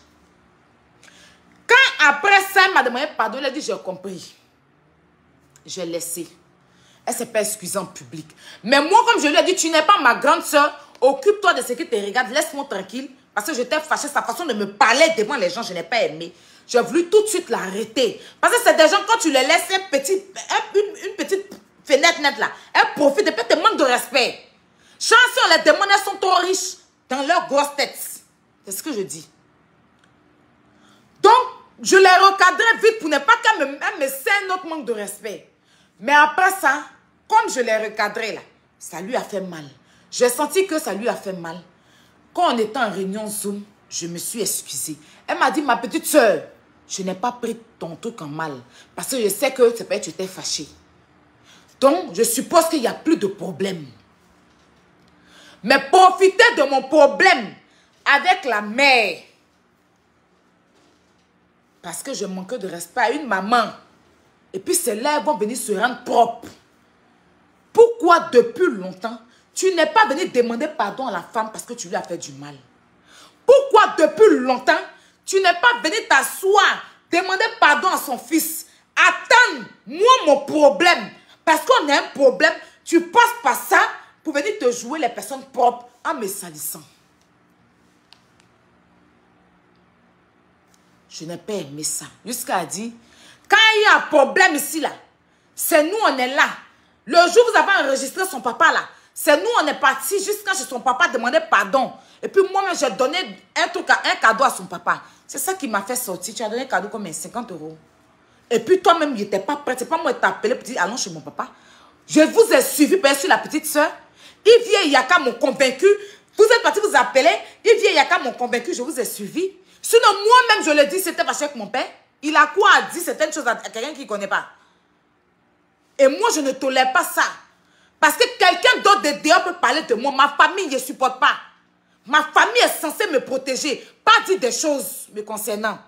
Quand après ça, elle m'a demandé pardon, elle a dit, j'ai compris. J'ai laissé. Elle ne s'est pas excusée en public. Mais moi, comme je lui ai dit, tu n'es pas ma grande soeur, occupe-toi de ce qui te regarde, laisse-moi tranquille. Parce que j'étais fâchée, sa façon de me parler devant les gens, je n'ai pas aimé. J'ai voulu tout de suite l'arrêter. Parce que c'est des gens, quand tu les laisses une petite fenêtre nette là, elles profitent et puis te manquent de respect. Chance, on les demande, elles sont trop riches dans leurs grosses têtes. C'est ce que je dis. Donc, je les recadrais vite pour ne pas qu'elles me sènent notre manque de respect. Mais après ça, comme je les recadrais là, ça lui a fait mal. J'ai senti que ça lui a fait mal. Quand on était en réunion Zoom, Je me suis excusée. Elle m'a dit, ma petite soeur, je n'ai pas pris ton truc en mal. Parce que je sais que c'est peut-être que tu étais fâchée. Donc, je suppose qu'il n'y a plus de problème. Mais profitez de mon problème avec la mère. Parce que je manquais de respect à une maman. Et puis, c'est là qu'ils vont venir se rendre propres. Pourquoi depuis longtemps, tu n'es pas venu demander pardon à la femme parce que tu lui as fait du mal? Pourquoi depuis longtemps, tu n'es pas venu t'asseoir, demander pardon à son fils? Attends, moi mon problème. Parce qu'on a un problème, tu passes par ça pour venir te jouer les personnes propres en me salissant. Je n'ai pas aimé ça. Jusqu'à dire, quand il y a un problème ici, là, c'est nous, on est là. Le jour où vous avez enregistré son papa, là, c'est nous, on est parti jusqu'à chez son papa demander pardon. Et puis moi-même, j'ai donné un cadeau à son papa. C'est ça qui m'a fait sortir. Tu as donné un cadeau comme 50 €. Et puis toi-même, il n'était pas prêt. C'est pas moi qui t'ai appelé pour dire, allons chez mon papa. Je vous ai suivi, bien sûr, la petite soeur. Ivy et Yaka m'ont convaincu. Vous êtes partis vous appeler. Ivy et Yaka m'ont convaincu, je vous ai suivi. Sinon, moi-même, je le dis, c'était parce que mon père. Il a quoi à dire certaines choses à quelqu'un qui ne connaît pas. Et moi, je ne tolère pas ça. Parce que quelqu'un d'autre de dehors peut parler de moi. Ma famille ne supporte pas. Ma famille est censée me protéger. Pas dire des choses me concernant.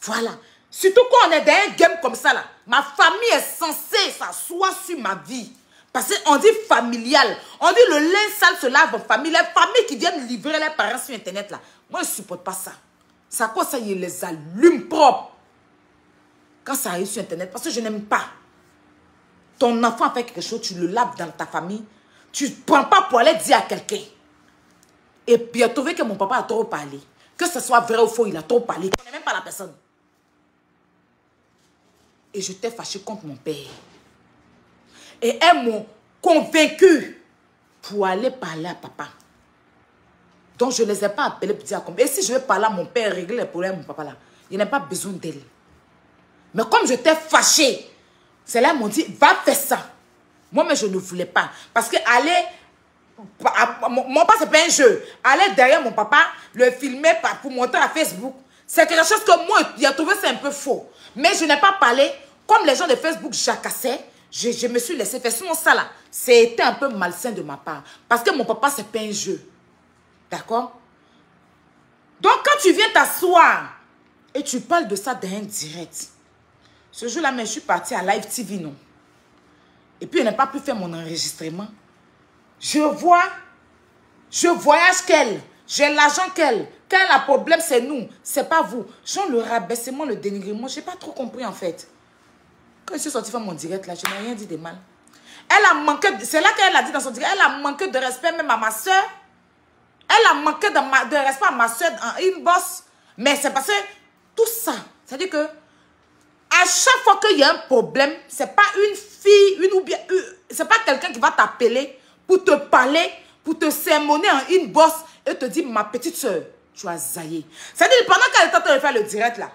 Voilà. Surtout quand on est dans un game comme ça, là. Ma famille est censée s'asseoir sur ma vie. Parce qu'on dit familial. On dit le linge sale se lave en famille. Les familles qui viennent livrer les parents sur Internet, là. Moi, je ne supporte pas ça. C'est à quoi ça, il les allume propres. Quand ça arrive sur Internet, parce que je n'aime pas. Ton enfant fait quelque chose, tu le laves dans ta famille. Tu ne prends pas pour aller dire à quelqu'un. Et puis, il a trouvé que mon papa a trop parlé. Que ce soit vrai ou faux, il a trop parlé. Je ne connais même pas la personne. Et je t'ai fâché contre mon père. Et elles m'ont convaincu pour aller parler à papa. Donc, je ne les ai pas appelés pour dire comme. Et si je vais parler à mon père, régler les problèmes à mon papa là, il n'a pas besoin d'elle. Mais comme je t'ai fâché, c'est là qu'ils m'ont dit, va faire ça. Moi, mais je ne voulais pas. Parce que aller, mon papa, c'est pas un jeu. Aller derrière mon papa, le filmer pour montrer à Facebook, c'est quelque chose que moi, il a trouvé ça un peu faux. Mais je n'ai pas parlé. Comme les gens de Facebook jacassaient, je me suis laissé faire. Sinon, ça là, c'était un peu malsain de ma part. Parce que mon papa, c'est pas un jeu. D'accord? Donc, quand tu viens t'asseoir et tu parles de ça dans un direct, ce jour-là, je suis partie à Live TV, non? Et puis, elle n'a pas pu faire mon enregistrement. Je voyage qu'elle. J'ai l'argent qu'elle. Quand elle a problème, c'est nous. C'est pas vous. Genre, le rabaissement, le dénigrement, je n'ai pas trop compris, en fait. Quand je suis sortie faire mon direct, là, je n'ai rien dit de mal. Elle a manqué, c'est là qu'elle a dit dans son direct, elle a manqué de respect même à ma soeur. Elle a manqué de respect à ma soeur en inbox. Mais c'est parce que tout ça, c'est-à-dire que à chaque fois qu'il y a un problème, c'est pas une fille, c'est pas quelqu'un qui va t'appeler pour te parler, pour te sermonner en inbox et te dire, ma petite soeur, tu as zaillé. C'est-à-dire, pendant qu'elle est en train de faire le direct là,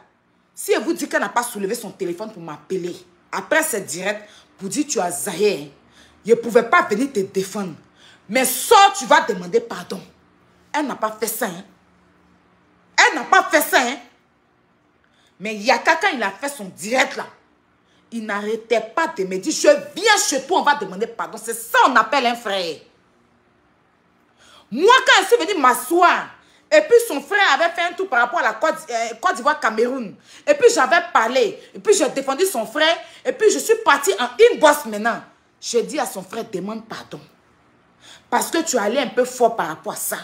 si elle vous dit qu'elle n'a pas soulevé son téléphone pour m'appeler, après ce direct, pour dire, tu as zaillé, je ne pouvais pas venir te défendre. Mais sors, tu vas demander pardon. Elle n'a pas fait ça. Hein. Elle n'a pas fait ça. Hein. Mais Yaka, quand il a fait son direct là, il n'arrêtait pas de me dire, je viens chez toi, on va demander pardon. C'est ça on appelle un frère. Moi, quand je suis venue m'asseoir, et puis son frère avait fait un tour par rapport à la Côte d'Ivoire, Cameroun. Et puis j'avais parlé, et puis j'ai défendu son frère, et puis je suis partie en inbox maintenant. J'ai dit à son frère, demande pardon. Parce que tu es allé un peu fort par rapport à ça.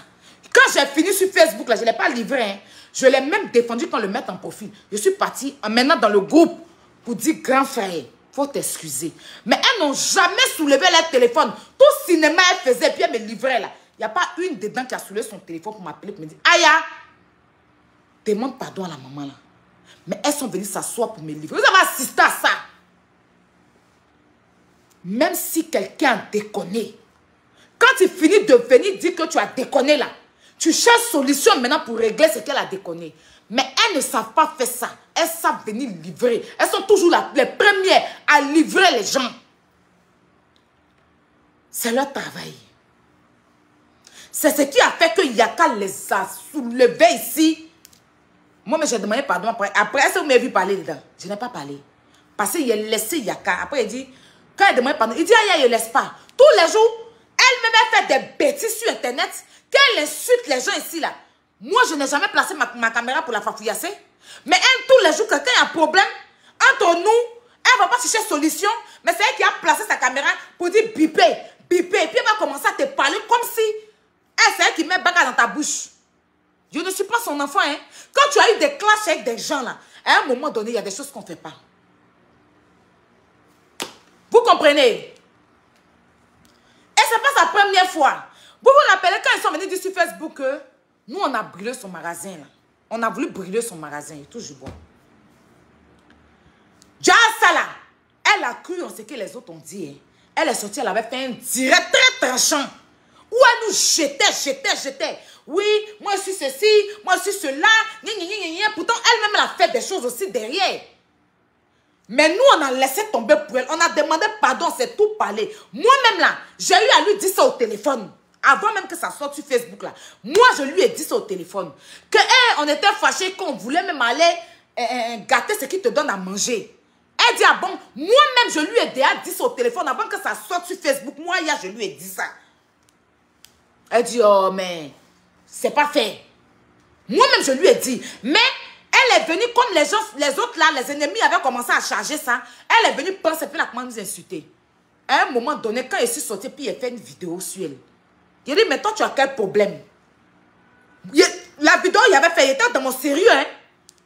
Quand j'ai fini sur Facebook, là, je ne l'ai pas livré. Hein. Je l'ai même défendu quand le mettre en profil. Je suis partie maintenant dans le groupe pour dire, grand frère, il faut t'excuser. Mais elles n'ont jamais soulevé leur téléphone. Tout cinéma, elles faisaient, puis elles me livraient là. Il n'y a pas une dedans qui a soulevé son téléphone pour m'appeler, pour me dire, Aya, demande pardon à la maman là. Mais elles sont venues s'asseoir pour me livrer. Vous avez assisté à ça. Même si quelqu'un a déconné, quand tu finis de venir dire que tu as déconné là, tu cherches solution maintenant pour régler ce qu'elle a déconné. Mais elles ne savent pas faire ça. Elles savent venir livrer. Elles sont toujours les premières à livrer les gens. C'est leur travail. C'est ce qui a fait que Yaka les a soulevés ici. Moi, j'ai demandé pardon après. Après, est-ce que vous m'avez vu parler dedans? Je n'ai pas parlé. Parce qu'il a laissé Yaka. Après, il dit, quand il demande pardon, il dit, aïe, il ne laisse pas. Tous les jours, elle-même fait des bêtises sur Internet. Qu'elle insulte les gens ici, là. Moi, je n'ai jamais placé ma caméra pour la fafouillasser. Mais elle, tous les jours, quelqu'un a un problème entre nous, elle ne va pas chercher solution. Mais c'est elle qui a placé sa caméra pour dire biper, biper. Et puis elle va commencer à te parler comme si c'est elle qui met bagarre dans ta bouche. Je ne suis pas son enfant, hein. Quand tu as eu des clashs avec des gens, là, à un moment donné, il y a des choses qu'on ne fait pas. Vous comprenez? Et ce n'est pas sa première fois. Vous vous rappelez quand ils sont venus dire sur Facebook que nous, on a brûlé son magasin, là. On a voulu brûler son magasin et tout, je vois. Ça là, elle a cru en ce que les autres ont dit. Hein. Elle est sortie, elle avait fait un direct très tranchant. Où elle nous jetait. Oui, moi je suis ceci, moi je suis cela. Pourtant, elle-même, elle a fait des choses aussi derrière. Mais nous, on a laissé tomber pour elle. On a demandé pardon, c'est tout parlé. Moi-même là, j'ai eu à lui dire ça au téléphone. Avant même que ça sorte sur Facebook là. Moi, je lui ai dit ça au téléphone. Que on était fâchés, qu'on voulait même aller gâter ce qu'il te donne à manger. Elle dit, ah bon, moi-même, je lui ai déjà dit ça au téléphone avant que ça sorte sur Facebook. Moi, hier, je lui ai dit ça. Elle dit, oh, mais c'est pas fait. Moi-même, je lui ai dit. Mais elle est venue, comme les gens, les autres là, les ennemis avaient commencé à charger ça. Elle est venue penser, puis elle a commencé à nous insulter. À un moment donné, quand elle suis sortie, puis elle fait une vidéo sur elle. Il dit, mais toi, tu as quel problème? La vidéo, il avait fait, il était dans mon sérieux, hein.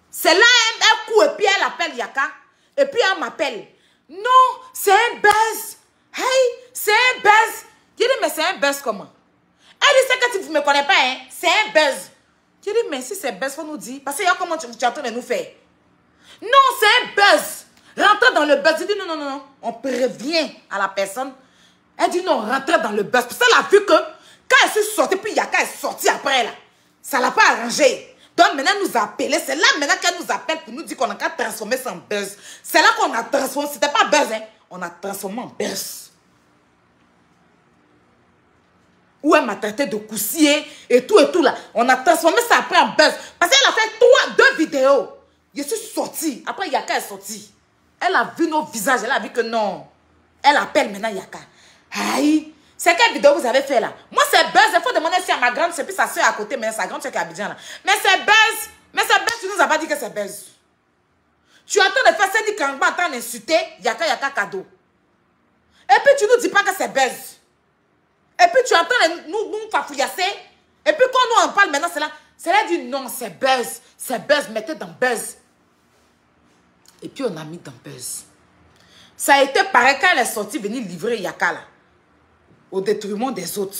C'est là, un coup, et puis elle appelle Yaka. Et puis elle m'appelle. Non, c'est un buzz. Hey, c'est un buzz. Je dis, mais c'est un buzz comment? Elle dit, c'est que tu ne me connais pas, hein. C'est un buzz. Je dis, mais si c'est buzz, il faut nous dire. Parce que comment tu es en train de nous faire? Non, c'est un buzz. Rentre dans le buzz. Je dis, non. On prévient à la personne. Elle dit, non, rentre dans le buzz. Parce qu'elle a vu que quand elle s'est sortie, puis Yaka est sortie après, là. Ça ne l'a pas arrangé. Donc maintenant, elle nous a appelé. C'est là maintenant qu'elle nous appelle pour nous dire qu'on a qu'à transformer ça en buzz. C'est là qu'on a transformé. C'était pas buzz, hein. On a transformé en buzz. Où elle m'a traité de coussier et tout là. On a transformé ça après en buzz. Parce qu'elle a fait 2 vidéos. Je suis sortie. Après, Yaka est sortie. Elle a vu nos visages. Elle a vu que non. Elle appelle maintenant Yaka. Aïe. C'est quelle vidéo vous avez fait là? Moi, c'est buzz. Il faut demander si à ma grande, c'est puis sa soeur à côté, mais sa grande soeur qui est à Abidjan là. Mais c'est buzz. Mais c'est buzz, tu nous as pas dit que c'est buzz. Tu es en train de faire ça, dit quand on entend d'insulter, Yaka cadeau. Et puis tu nous dis pas que c'est buzz. Et puis tu es en train de nous fafouillasser. Et puis quand nous en parle maintenant, c'est là dit non, c'est buzz, mettez dans buzz. Et puis on a mis dans buzz. Ça a été pareil quand elle est sortie venir livrer Yaka là. Au détriment des autres.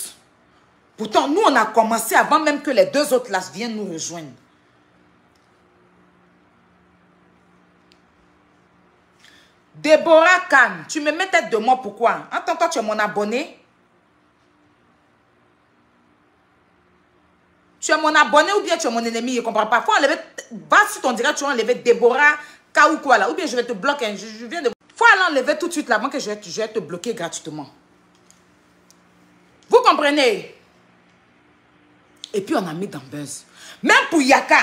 Pourtant, nous, on a commencé avant même que les 2 autres là viennent nous rejoindre. Déborah Khan, tu me mets tête de moi, pourquoi? Attends, toi, tu es mon abonné. Tu es mon abonné ou bien tu es mon ennemi? Je ne comprends pas. Faut enlever, va sur ton direct, tu vas enlever Déborah Khan ou quoi là. Ou bien je vais te bloquer. Je viens de... Faut aller enlever tout de suite là avant que je vais te bloquer gratuitement. Vous comprenez? Et puis on a mis dans buzz. Même pour Yaka,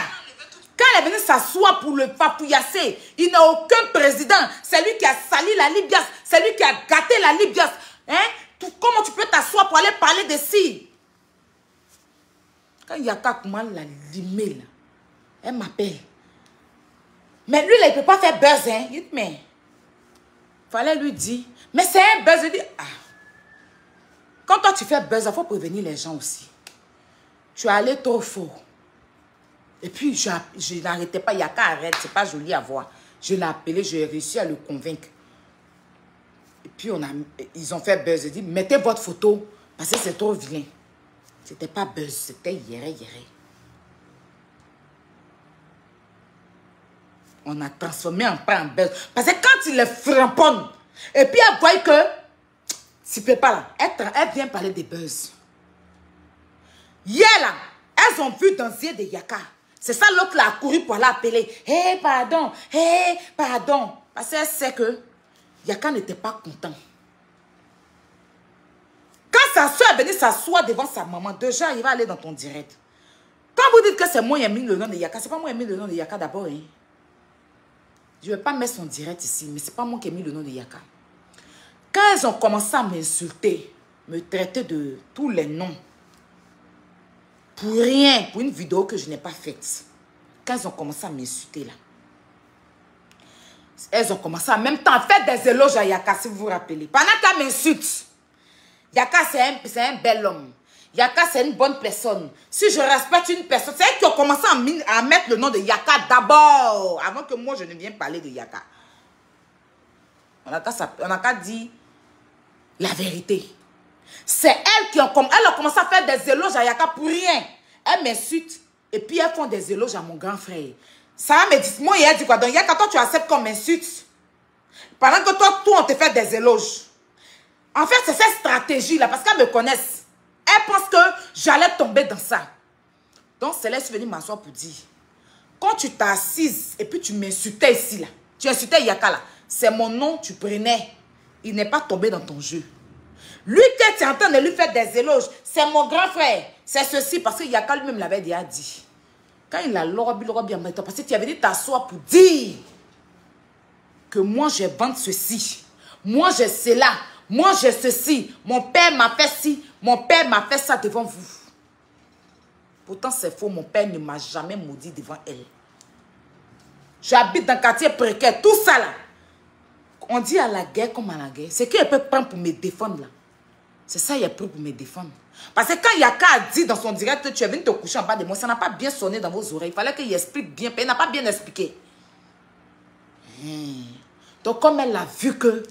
quand elle est venue s'asseoir pour le papouillasser, il n'a aucun président. C'est lui qui a sali la Libias. C'est lui qui a gâté la Libias. Hein? Comment tu peux t'asseoir pour aller parler de ci? Quand Yaka comment l'a limé là, elle m'appelle. Mais lui là, il ne peut pas faire buzz. Hein? Il dit, mais fallait lui dire. Mais c'est un buzz. Il dit, ah. Quand toi tu fais buzz, il faut prévenir les gens aussi. Tu es allé trop fort. Et puis je n'arrêtais pas. Yaka arrête, c'est pas joli à voir. Je l'ai appelé, j'ai réussi à le convaincre. Et puis ils ont fait buzz. Ils dit mettez votre photo parce que c'est trop vilain. C'était pas buzz, c'était yéré. On a transformé en buzz. Parce que quand il les framponne, et puis elle voit que tu peux pas là. Elle vient parler des buzz. Hier là, elles ont vu dans les yeux de Yaka. C'est ça l'autre là a couru pour l'appeler. Hé, pardon. Parce qu'elle sait que Yaka n'était pas content. Quand sa soeur est venue s'asseoir devant sa maman, déjà, il va aller dans ton direct. Quand vous dites que c'est moi qui ai mis le nom de Yaka, c'est pas moi qui ai mis le nom de Yaka d'abord. Hein. Je ne vais pas mettre son direct ici, mais c'est pas moi qui ai mis le nom de Yaka. Quand elles ont commencé à m'insulter, me traiter de tous les noms, pour rien, pour une vidéo que je n'ai pas faite, quand elles ont commencé à m'insulter là, elles ont commencé en même temps à faire des éloges à Yaka, si vous vous rappelez. Pendant qu'elles m'insultent, Yaka c'est un bel homme. Yaka c'est une bonne personne. Si je respecte une personne, c'est elles qui ont commencé à mettre le nom de Yaka d'abord, avant que moi je ne vienne parler de Yaka. On n'a qu'à dire la vérité. C'est elles qui ont commencé à faire des éloges à Yaka pour rien. Elles m'insultent et puis elles font des éloges à mon grand frère. Ça me dit, moi, il dit quoi? Donc, Yaka, toi, tu acceptes qu'on m'insulte. Pendant que toi, on te fait des éloges. En fait, c'est cette stratégie-là, parce qu'elles me connaissent. Elles pensent que j'allais tomber dans ça. Donc, c'est là que je suis venue m'asseoir pour dire, quand tu t'assises et puis tu m'insultais ici, là, tu insultais Yaka, là, c'est mon nom, tu prenais. Il n'est pas tombé dans ton jeu. Lui, que tu es en train de lui faire des éloges, c'est mon grand frère. C'est ceci, parce que Yaka lui-même l'avait déjà dit. Quand il a l'orobi en même temps, parce que tu avais dit t'asseoir pour dire que moi, je vends ceci. Moi, j'ai cela. Moi, j'ai ceci. Mon père m'a fait ci. Mon père m'a fait ça devant vous. Pourtant, c'est faux. Mon père ne m'a jamais maudit devant elle. J'habite dans un quartier précaire. Tout ça, là. On dit à la guerre comme à la guerre. C'est qu'il peut prendre pour me défendre, là. C'est ça, il a pris pour me défendre. Parce que quand Yaka a dit dans son direct que tu es venu te coucher en bas de moi, ça n'a pas bien sonné dans vos oreilles. Il fallait qu'il explique bien. Il n'a pas bien expliqué. Donc, comme elle a vu que,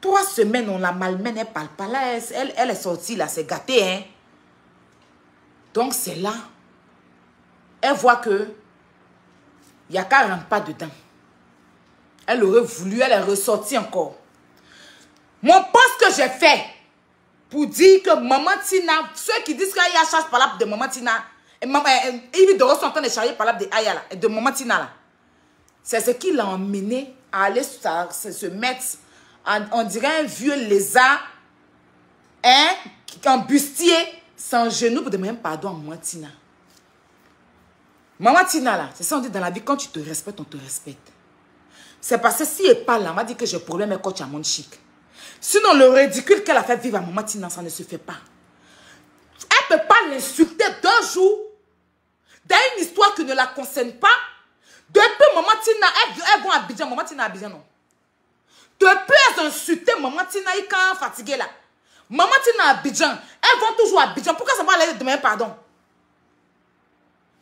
3 semaines, on la malmène, elle ne parle pas. Là, elle est sortie, là, c'est gâté, hein. Donc, c'est là. Elle voit que Yaka ne rentre pas dedans. Elle aurait voulu, elle est ressortie encore. Mon poste que j'ai fait pour dire que Maman Tina, ceux qui disent qu'il y a charge par de Maman Tina, ils sont en train de charger par de Maman Tina là. C'est ce qui l'a emmené à aller se mettre, on dirait un vieux lézard, hein, en bustier, sans genou pour demander pardon à Maman Tina. Maman Tina là, c'est ça on dit dans la vie, quand tu te respectes, on te respecte. C'est parce que si elle n'est pas là, on m'a dit que j'ai problème avec coach à mon chic. Sinon, le ridicule qu'elle a fait vivre à Maman Tina, ça ne se fait pas. Elle ne peut pas l'insulter d'un jour dans une histoire qui ne la concerne pas. Depuis Maman Tina, elles vont à Abidjan. Maman Tina à Abidjan, non. Depuis elles ont insulté Maman Tina, elle est fatiguée là. Maman Tina à Abidjan, elles vont toujours à Abidjan. Pourquoi ça va aller demander pardon?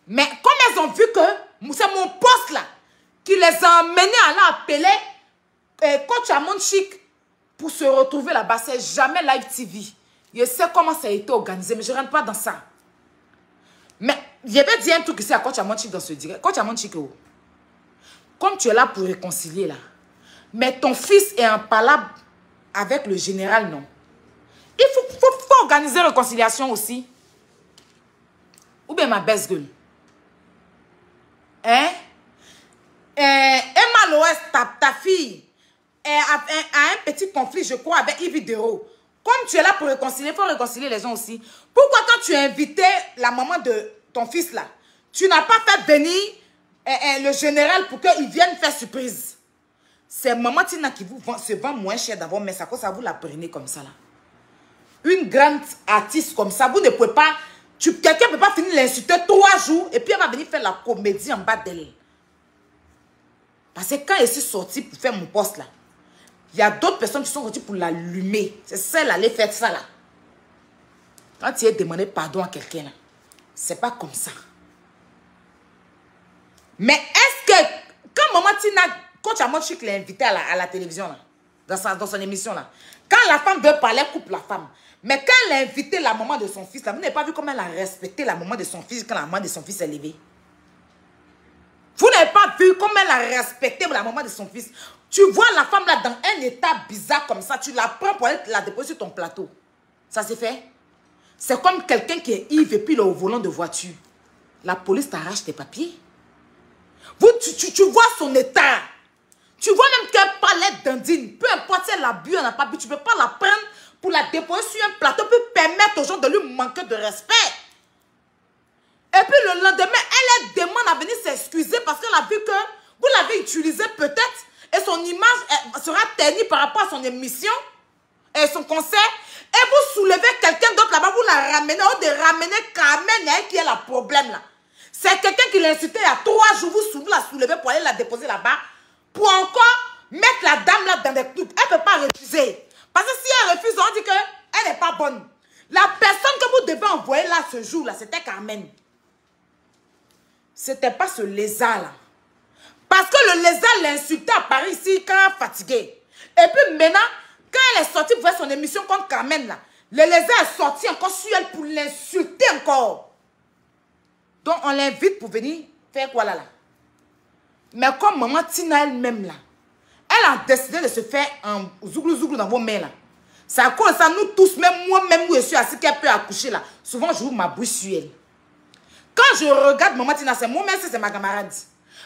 Mais comme elles ont vu que c'est mon poste là qui les a emmenés à aller appeler coach à mon chic pour se retrouver là-bas, c'est jamais Live TV. Je sais comment ça a été organisé, mais je ne rentre pas dans ça. Mais je vais dire un truc ici à coach à mon chic dans ce direct. Coach à mon chic, oh. Comme tu es là pour réconcilier là, mais ton fils est en palabre avec le général, non. Il faut organiser réconciliation aussi. Ou bien ma baisse gueule. Hein? Emma Loès, ta fille, a un petit conflit, je crois, avec Yves Dero. Comme tu es là pour réconcilier, il faut réconcilier les gens aussi. Pourquoi quand tu as invité la maman de ton fils là, tu n'as pas fait venir le général pour qu'il vienne faire surprise? C'est Maman Tina qui vous se vend moins cher d'abord, mais ça vous la prenez comme ça là. Une grande artiste comme ça, vous ne pouvez pas, quelqu'un ne peut pas finir l'insulter 3 jours et puis elle va venir faire la comédie en bas d'elle. Parce que quand elle s'est sortie pour faire mon poste là, il y a d'autres personnes qui sont sorties pour l'allumer. C'est celle allait faire ça là. Quand tu as demandé pardon à quelqu'un là, c'est pas comme ça. Mais est-ce que quand Maman Tina, coach à mon chic l'a invité à la télévision là, dans son émission là, quand la femme veut parler, elle coupe la femme. Mais quand elle a invité la maman de son fils là, vous n'avez pas vu comment elle a respecté la maman de son fils quand la maman de son fils est levée? Vous n'avez pas vu comment elle a respecté la maman de son fils? Tu vois la femme là dans un état bizarre comme ça, tu la prends pour aller la déposer sur ton plateau. Ça s'est fait? C'est comme quelqu'un qui est ivre et puis il est au volant de voiture. La police t'arrache tes papiers. Tu vois son état. Tu vois même qu'elle parlait d'indigne. Peu importe si elle a bu, elle n'a pas bu, tu ne peux pas la prendre pour la déposer sur un plateau pour permettre aux gens de lui manquer de respect. Et puis le lendemain, elle demande à venir s'excuser parce qu'elle a vu que vous l'avez utilisé peut-être et son image sera ternie par rapport à son émission et son concert. Et vous soulevez quelqu'un d'autre là-bas, vous la ramenez, ou de ramener Carmen qui est le problème là. C'est quelqu'un qui l'a insulté il y a 3 jours, vous la soulevez pour aller la déposer là-bas, pour encore mettre la dame là dans des trucs. Elle ne peut pas refuser. Parce que si elle refuse, on dit qu'elle n'est pas bonne. La personne que vous devez envoyer là ce jour-là, c'était Carmen. C'était pas ce lézard-là. Parce que le lézard l'a insulté à Paris ici quand elle est fatiguée. Et puis maintenant, quand elle est sortie pour faire son émission contre Carmen, là, le lézard est sorti encore sur elle pour l'insulter encore. Donc on l'invite pour venir faire quoi là. Mais comme maman Tina elle-même là, elle a décidé de se faire un zouglou dans vos mains là. C'est à cause de ça, nous tous, même moi-même où je suis assis, qu'elle peut accoucher là. Souvent, je ouvre ma bouche sur elle. Quand je regarde maman Tina, c'est moi-même, c'est ma camarade.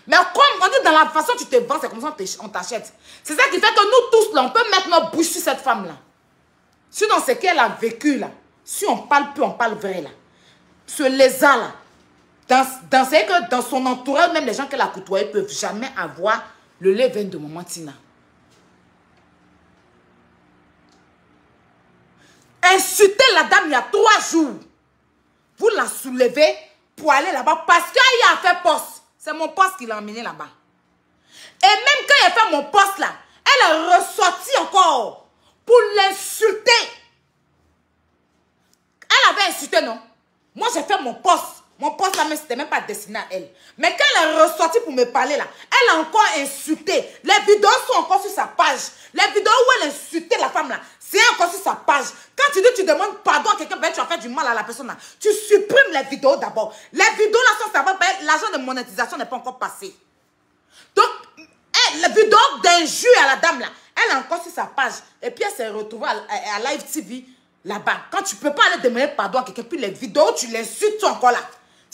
Mais comme on dit dans la façon tu te vends, c'est comme ça on t'achète. C'est ça qui fait que nous tous là, on peut mettre notre bouche sur cette femme là. Sinon, c'est qu'elle a vécu là. Si on parle peu, on parle vrai là. Ce lézard là, c'est que dans son entourage, même les gens qu'elle a côtoyés ne peuvent jamais avoir le lait veine de maman Tina. Insulter la dame il y a 3 jours. Vous la soulevez pour aller là-bas parce qu'elle a fait poste. C'est mon poste qui l'a emmené là-bas. Et même quand elle a fait mon poste là, elle est ressortie encore pour l'insulter. Elle avait insulté, non? Moi, j'ai fait mon poste. Mon poste là, mais c'était même pas destiné à elle. Mais quand elle est ressortie pour me parler là, elle a encore insulté. Les vidéos sont encore sur sa page. Les vidéos où elle insultait la femme là, c'est encore sur sa page. Quand tu dis tu demandes pardon à quelqu'un, ben, tu as fait du mal à la personne là. Tu supprimes les vidéos d'abord. Les vidéos là sont savoir, ben, l'argent de monétisation n'est pas encore passé. Donc, les vidéos d'injure à la dame là, elle est encore sur sa page. Et puis elle s'est retrouvée à Live TV là-bas. Quand tu ne peux pas aller demander pardon à quelqu'un, puis les vidéos, tu l'insultes, sont encore là.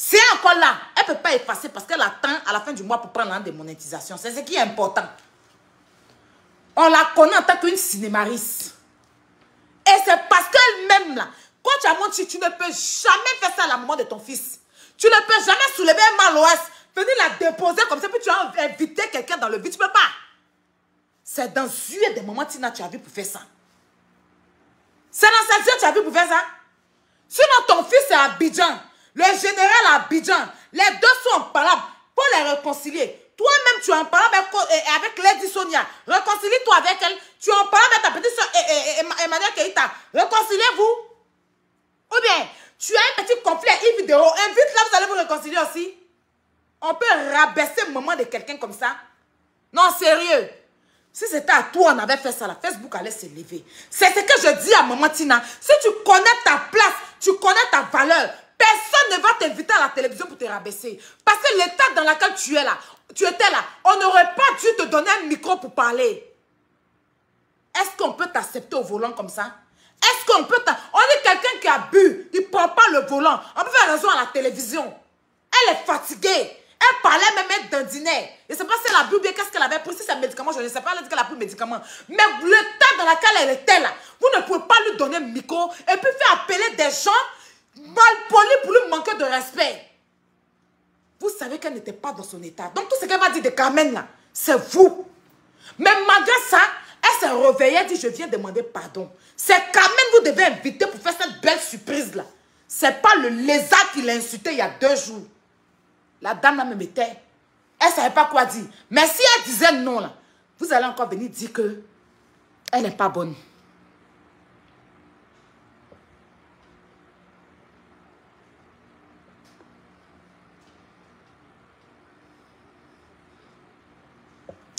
C'est encore là. Elle ne peut pas effacer parce qu'elle attend à la fin du mois pour prendre l'argent de monétisation. C'est ce qui est important. On la connaît en tant qu'une cinémariste. Et c'est parce qu'elle-même là, quand tu as menti, tu ne peux jamais faire ça à la maman de ton fils. Tu ne peux jamais soulever un mal au S, venir la déposer comme ça, puis tu as invité quelqu'un dans le vide. Tu ne peux pas. C'est dans une des moments Tina, tu as vu pour faire ça. C'est dans cette yeux tu as vu pour faire ça. Sinon ton fils est à Abidjan. Le général à Abidjan. Les deux sont en parole pour les réconcilier. Toi-même, tu es en parole avec Lady Sonia. Réconcilie-toi avec elle. Tu es en parole avec ta petite soeur Emmanuel Keita. Réconciliez-vous. Ou bien, tu as un petit conflit à une vidéo. Invite-la, vous allez vous réconcilier aussi. On peut rabaisser le moment de quelqu'un comme ça. Non, sérieux. Si c'était à toi, on avait fait ça, la Facebook allait se lever. C'est ce que je dis à maman Tina. Si tu connais ta place, tu connais ta valeur, personne ne va t'inviter à la télévision pour te rabaisser. Parce que l'état dans lequel tu es là, tu étais là, on n'aurait pas dû te donner un micro pour parler. Est-ce qu'on peut t'accepter au volant comme ça? Est-ce qu'on peut On est quelqu'un qui a bu, il ne prend pas le volant. On peut faire raison à la télévision. Elle est fatiguée. Elle parlait même d'un dîner. Je ne sais pas si elle a bu ou bien qu'est-ce qu'elle avait pris. Si c'est un médicament, je ne sais pas. Elle a dit qu'elle a pris le médicament. Mais l'état dans lequel elle était là, vous ne pouvez pas lui donner un micro et puis faire appeler des gens malpolis pour lui manquer de respect. Vous savez qu'elle n'était pas dans son état. Donc tout ce qu'elle va dire de Carmen là, c'est vous. Mais malgré ça, elle s'est réveillée, elle dit je viens demander pardon. C'est Carmen que vous devez inviter pour faire cette belle surprise là. C'est pas le lézard qui l'a insulté il y a 2 jours. La dame là me mettait. Elle ne savait pas quoi dire. Mais si elle disait non là, vous allez encore venir dire que elle n'est pas bonne.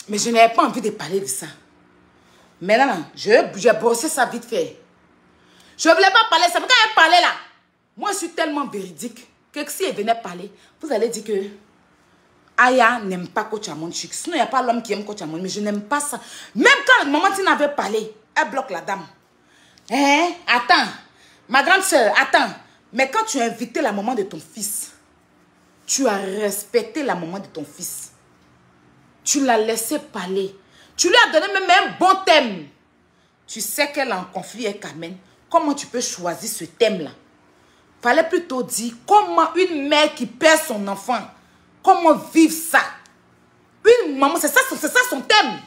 Mais je n'avais pas envie de parler de ça. Mais là, j'ai brossé ça vite fait. Je ne voulais pas parler. C'est pourquoi elle parlait là. Moi, je suis tellement véridique que si elle venait parler, vous allez dire que Aya n'aime pas Coach Amon Chic. Sinon, il n'y a pas l'homme qui aime Coach Amon. Mais je n'aime pas ça. Même quand maman Tina avait parlé, elle bloque la dame. Hein? Attends. Ma grande soeur, attends. Mais quand tu as invité la maman de ton fils, tu as respecté la maman de ton fils. Tu l'as laissé parler. Tu lui as donné même un bon thème. tu sais qu'elle est en conflit avec Carmen, comment tu peux choisir ce thème-là? Fallait plutôt dire comment une mère qui perd son enfant, comment vivre ça? Une maman, c'est ça son thème.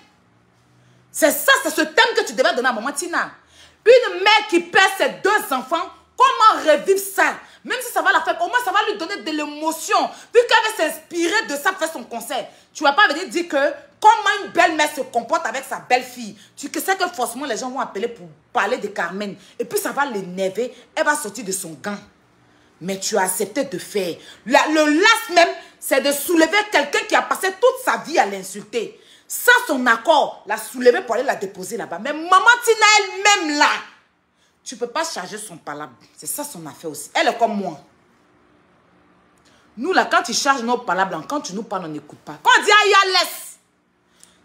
C'est ce thème que tu devais donner à maman Tina. Une mère qui perd ses 2 enfants, comment revivre ça? Même si ça va la faire, au moins ça va lui donner de l'émotion. Vu qu'elle va s'inspirer de ça pour faire son concert. Tu ne vas pas venir dire que comment une belle-mère se comporte avec sa belle-fille. Tu sais que forcément les gens vont appeler pour parler de Carmen. Et puis ça va l'énerver. Elle va sortir de son gant. Mais tu as accepté de faire. Le last même, c'est de soulever quelqu'un qui a passé toute sa vie à l'insulter. Sans son accord, la soulever pour aller la déposer là-bas. Mais maman Tina elle-même là, tu ne peux pas charger son palabre. C'est ça son affaire aussi. Elle est comme moi. Nous là, quand tu charges nos palabres, quand tu nous parles, on n'écoute pas. Quand on dit Aya laisse,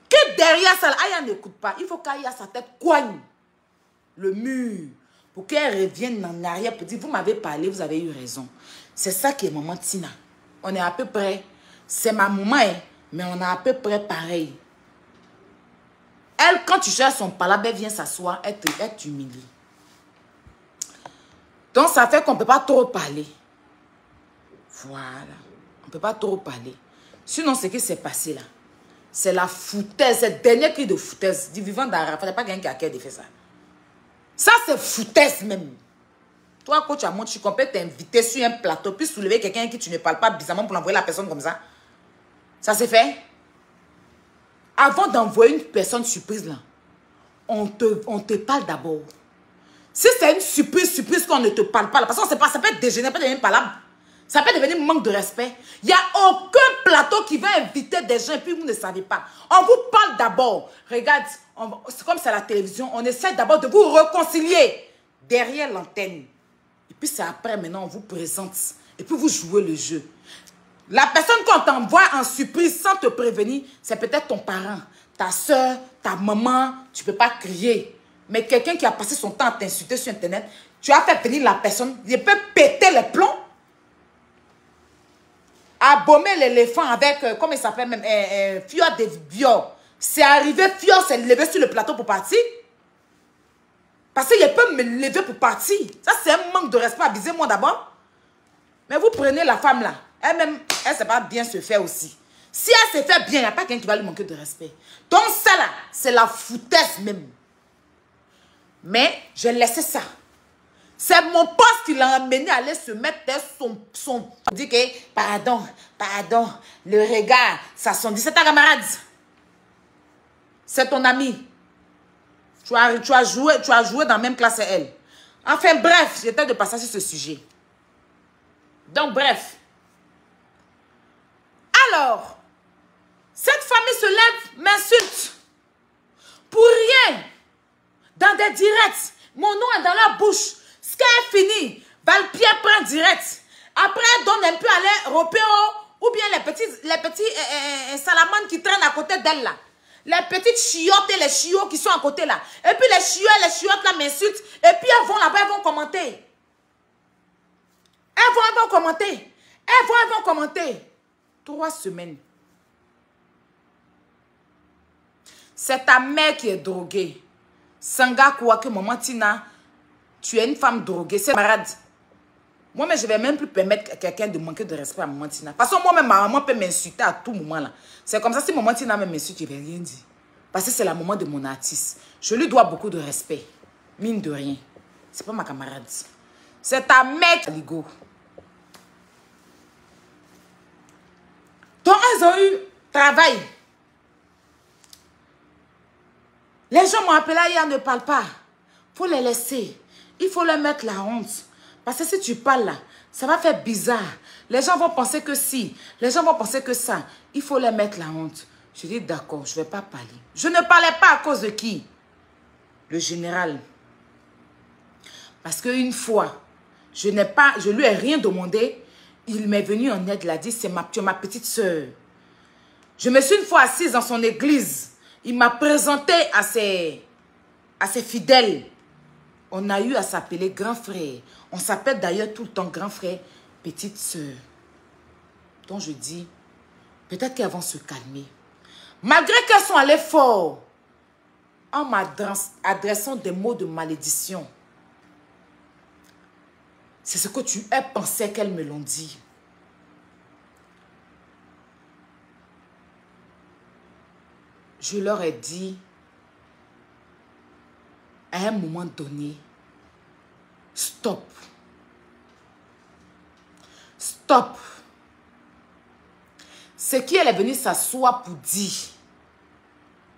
que derrière ça, Aya n'écoute pas. Il faut qu'Aya sa tête coigne le mur. Pour qu'elle revienne en arrière pour dire, vous m'avez parlé, vous avez eu raison. C'est ça qui est maman Tina. On est à peu près, c'est ma maman, hein, mais on est à peu près pareil. Elle, quand tu cherches son palabre, elle vient s'asseoir, elle t'humilie. Donc, ça fait qu'on ne peut pas trop parler. Voilà. On ne peut pas trop parler. Sinon, ce qui s'est passé là, c'est la foutaise, c'est le dernier cri de foutaise du vivant d'Ara. Il n'y a pas quelqu'un qui a fait ça. Ça, c'est foutaise même. Toi, coach à moi, tu peux t'inviter sur un plateau, puis soulever quelqu'un qui tu ne parles pas bizarrement pour envoyer la personne comme ça. Ça s'est fait. Avant d'envoyer une personne surprise là, on te parle d'abord. Si c'est une surprise qu'on ne te parle pas, là, parce qu'on ne sait pas, ça peut être dégénéré, ça peut devenir palabre. Ça peut devenir manque de respect. Il n'y a aucun plateau qui va inviter des gens et puis vous ne savez pas. On vous parle d'abord. Regarde, c'est comme c'est à la télévision. On essaie d'abord de vous réconcilier derrière l'antenne. Et puis c'est après, maintenant, on vous présente. Et puis vous jouez le jeu. La personne qu'on t'envoie en surprise sans te prévenir, c'est peut-être ton parent, ta soeur, ta maman. Tu ne peux pas crier. Mais quelqu'un qui a passé son temps à t'insulter sur Internet, tu as fait venir la personne, il peut péter les plombs. Abommer l'éléphant avec, comment il s'appelle même, Fior de Vior. C'est arrivé, Fior s'est levé sur le plateau pour partir. Parce qu'il peut me lever pour partir. Ça, c'est un manque de respect. Avisez-moi d'abord. Mais vous prenez la femme là. Elle-même, elle ne sait pas bien se faire aussi. Si elle se fait bien, il n'y a pas quelqu'un qui va lui manquer de respect. Donc ça là, c'est la foutaise même. Mais j'ai laissé ça. C'est mon poste qui l'a amené à aller se mettre son... On dit que, pardon, le regard, ça son dit, c'est ta camarade. C'est ton ami. Tu as joué dans la même classe que elle. Enfin, bref, j'étais de passer sur ce sujet. Donc, bref. Alors, cette famille se lève, m'insulte. Pour rien. Dans des directs. Mon nom est dans la bouche. Ce qu'elle finit, Valpierre prend direct. Après, elle donne un peu à l'aéroport ou bien les petits salamandres qui traînent à côté d'elle là. Les petites chiottes et les chiots qui sont à côté là. Et puis les chiots et les chiottes là m'insultent. Et puis elles vont là-bas, elles vont commenter. Elles vont commenter. Elles vont commenter. 3 semaines. C'est ta mère qui est droguée. Sanga Kouake, maman Tina, tu es une femme droguée. C'est malade. Moi-même, je ne vais même plus permettre à quelqu'un de manquer de respect à maman Tina. Parce que moi-même, ma maman peut m'insulter à tout moment là. C'est comme ça, si maman Tina m'insulte, je ne vais rien dire. Parce que c'est la maman de mon artiste. Je lui dois beaucoup de respect. Mine de rien. C'est pas ma camarade. C'est ta mère, Ligo. Donc, elles ont eu travail. Les gens m'ont appelé hier, ne parlent pas. Il faut les laisser. Il faut leur mettre la honte. Parce que si tu parles là, ça va faire bizarre. Les gens vont penser que si. Les gens vont penser que ça. Il faut leur mettre la honte. Je dis d'accord, je ne vais pas parler. Je ne parlais pas à cause de qui? Le général. Parce qu'une fois, je lui ai rien demandé. Il m'est venu en aide, il a dit, c'est ma petite soeur. Je me suis une fois assise dans son église. Il m'a présenté à ses fidèles. On a eu à s'appeler grand frère. On s'appelle d'ailleurs tout le temps grand frère, petite soeur. Donc je dis, peut-être qu'elles vont se calmer. Malgré qu'elles sont allées fort, en m'adressant des mots de malédiction. C'est ce que tu as pensé qu'elles me l'ont dit. Je leur ai dit, à un moment donné, stop. Stop. Ce qu'elle est venue s'asseoir pour dire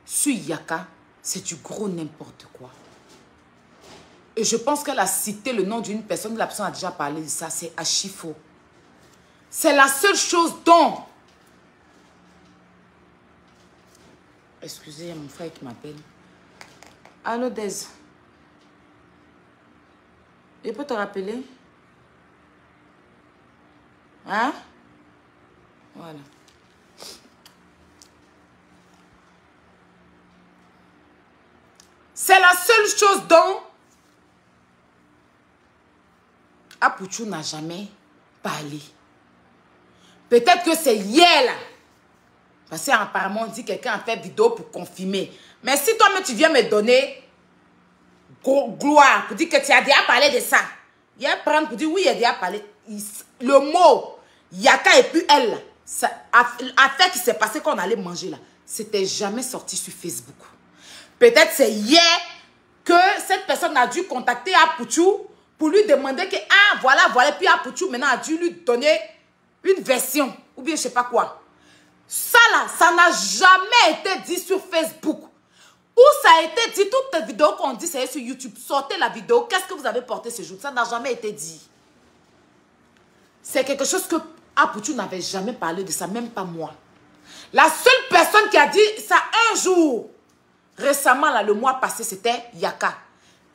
sur Yaka, c'est du gros n'importe quoi. Et je pense qu'elle a cité le nom d'une personne, la personne a déjà parlé de ça, c'est Achifo. C'est la seule chose dont... Excusez, il y a mon frère qui m'appelle. Allô, Dez. Je peux te rappeler? Hein? Voilà. C'est la seule chose dont Apouchou n'a jamais parlé. Peut-être que c'est hier là. Parce qu'apparemment on dit que quelqu'un a fait vidéo pour confirmer. Mais si toi-même tu viens me donner gloire pour dire que tu as déjà parlé de ça. Il y a prendre pour dire oui, il a déjà parlé. Le mot Yaka et puis elle, ça a fait qu'il s'est passé qu'on allait manger là. C'était jamais sorti sur Facebook. Peut-être c'est hier que cette personne a dû contacter Apouchou pour lui demander que, ah, voilà, puis Apouchou maintenant a dû lui donner une version, ou bien je sais pas quoi. Ça là, ça n'a jamais été dit sur Facebook. Où ça a été dit, toutes les vidéos qu'on dit, c'est sur YouTube. Sortez la vidéo, qu'est-ce que vous avez porté ce jour? Ça n'a jamais été dit. C'est quelque chose que Apouchou n'avait jamais parlé de ça, même pas moi. La seule personne qui a dit ça un jour, récemment, là, le mois passé, c'était Yaka.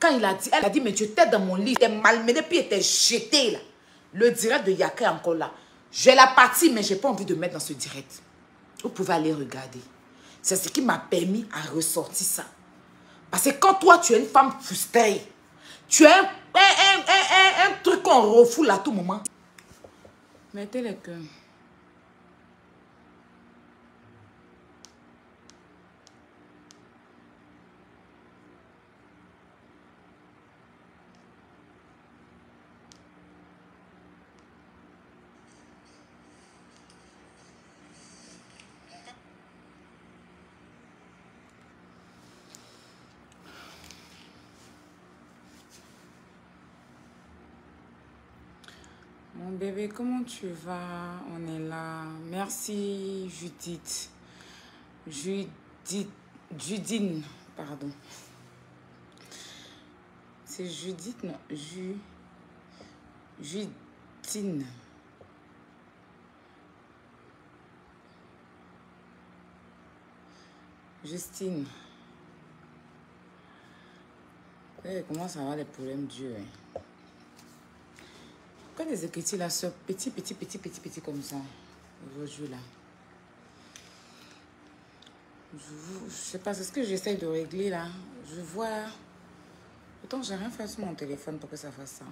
Quand il a dit, elle a dit, mais tu étais dans mon lit, tu étais malmené, puis tu étais jeté là. Le direct de Yaka est encore là. J'ai la partie, mais je n'ai pas envie de mettre dans ce direct. Vous pouvez aller regarder. C'est ce qui m'a permis à ressortir ça. Parce que quand toi, tu es une femme frustrée, tu as un truc qu'on refoule à tout moment. Mettez les cœurs. Mon bébé, comment tu vas? On est là. Merci, Judith. Judine, pardon. C'est Judith, non? Judine. Justine. Comment ça va les problèmes Dieu? Hein? Pourquoi les écritures là sont petit comme ça aujourd'hui là? Je sais pas, c'est ce que j'essaye de régler là. Je vois là. Pourtant j'ai rien fait sur mon téléphone pour que ça fasse ça.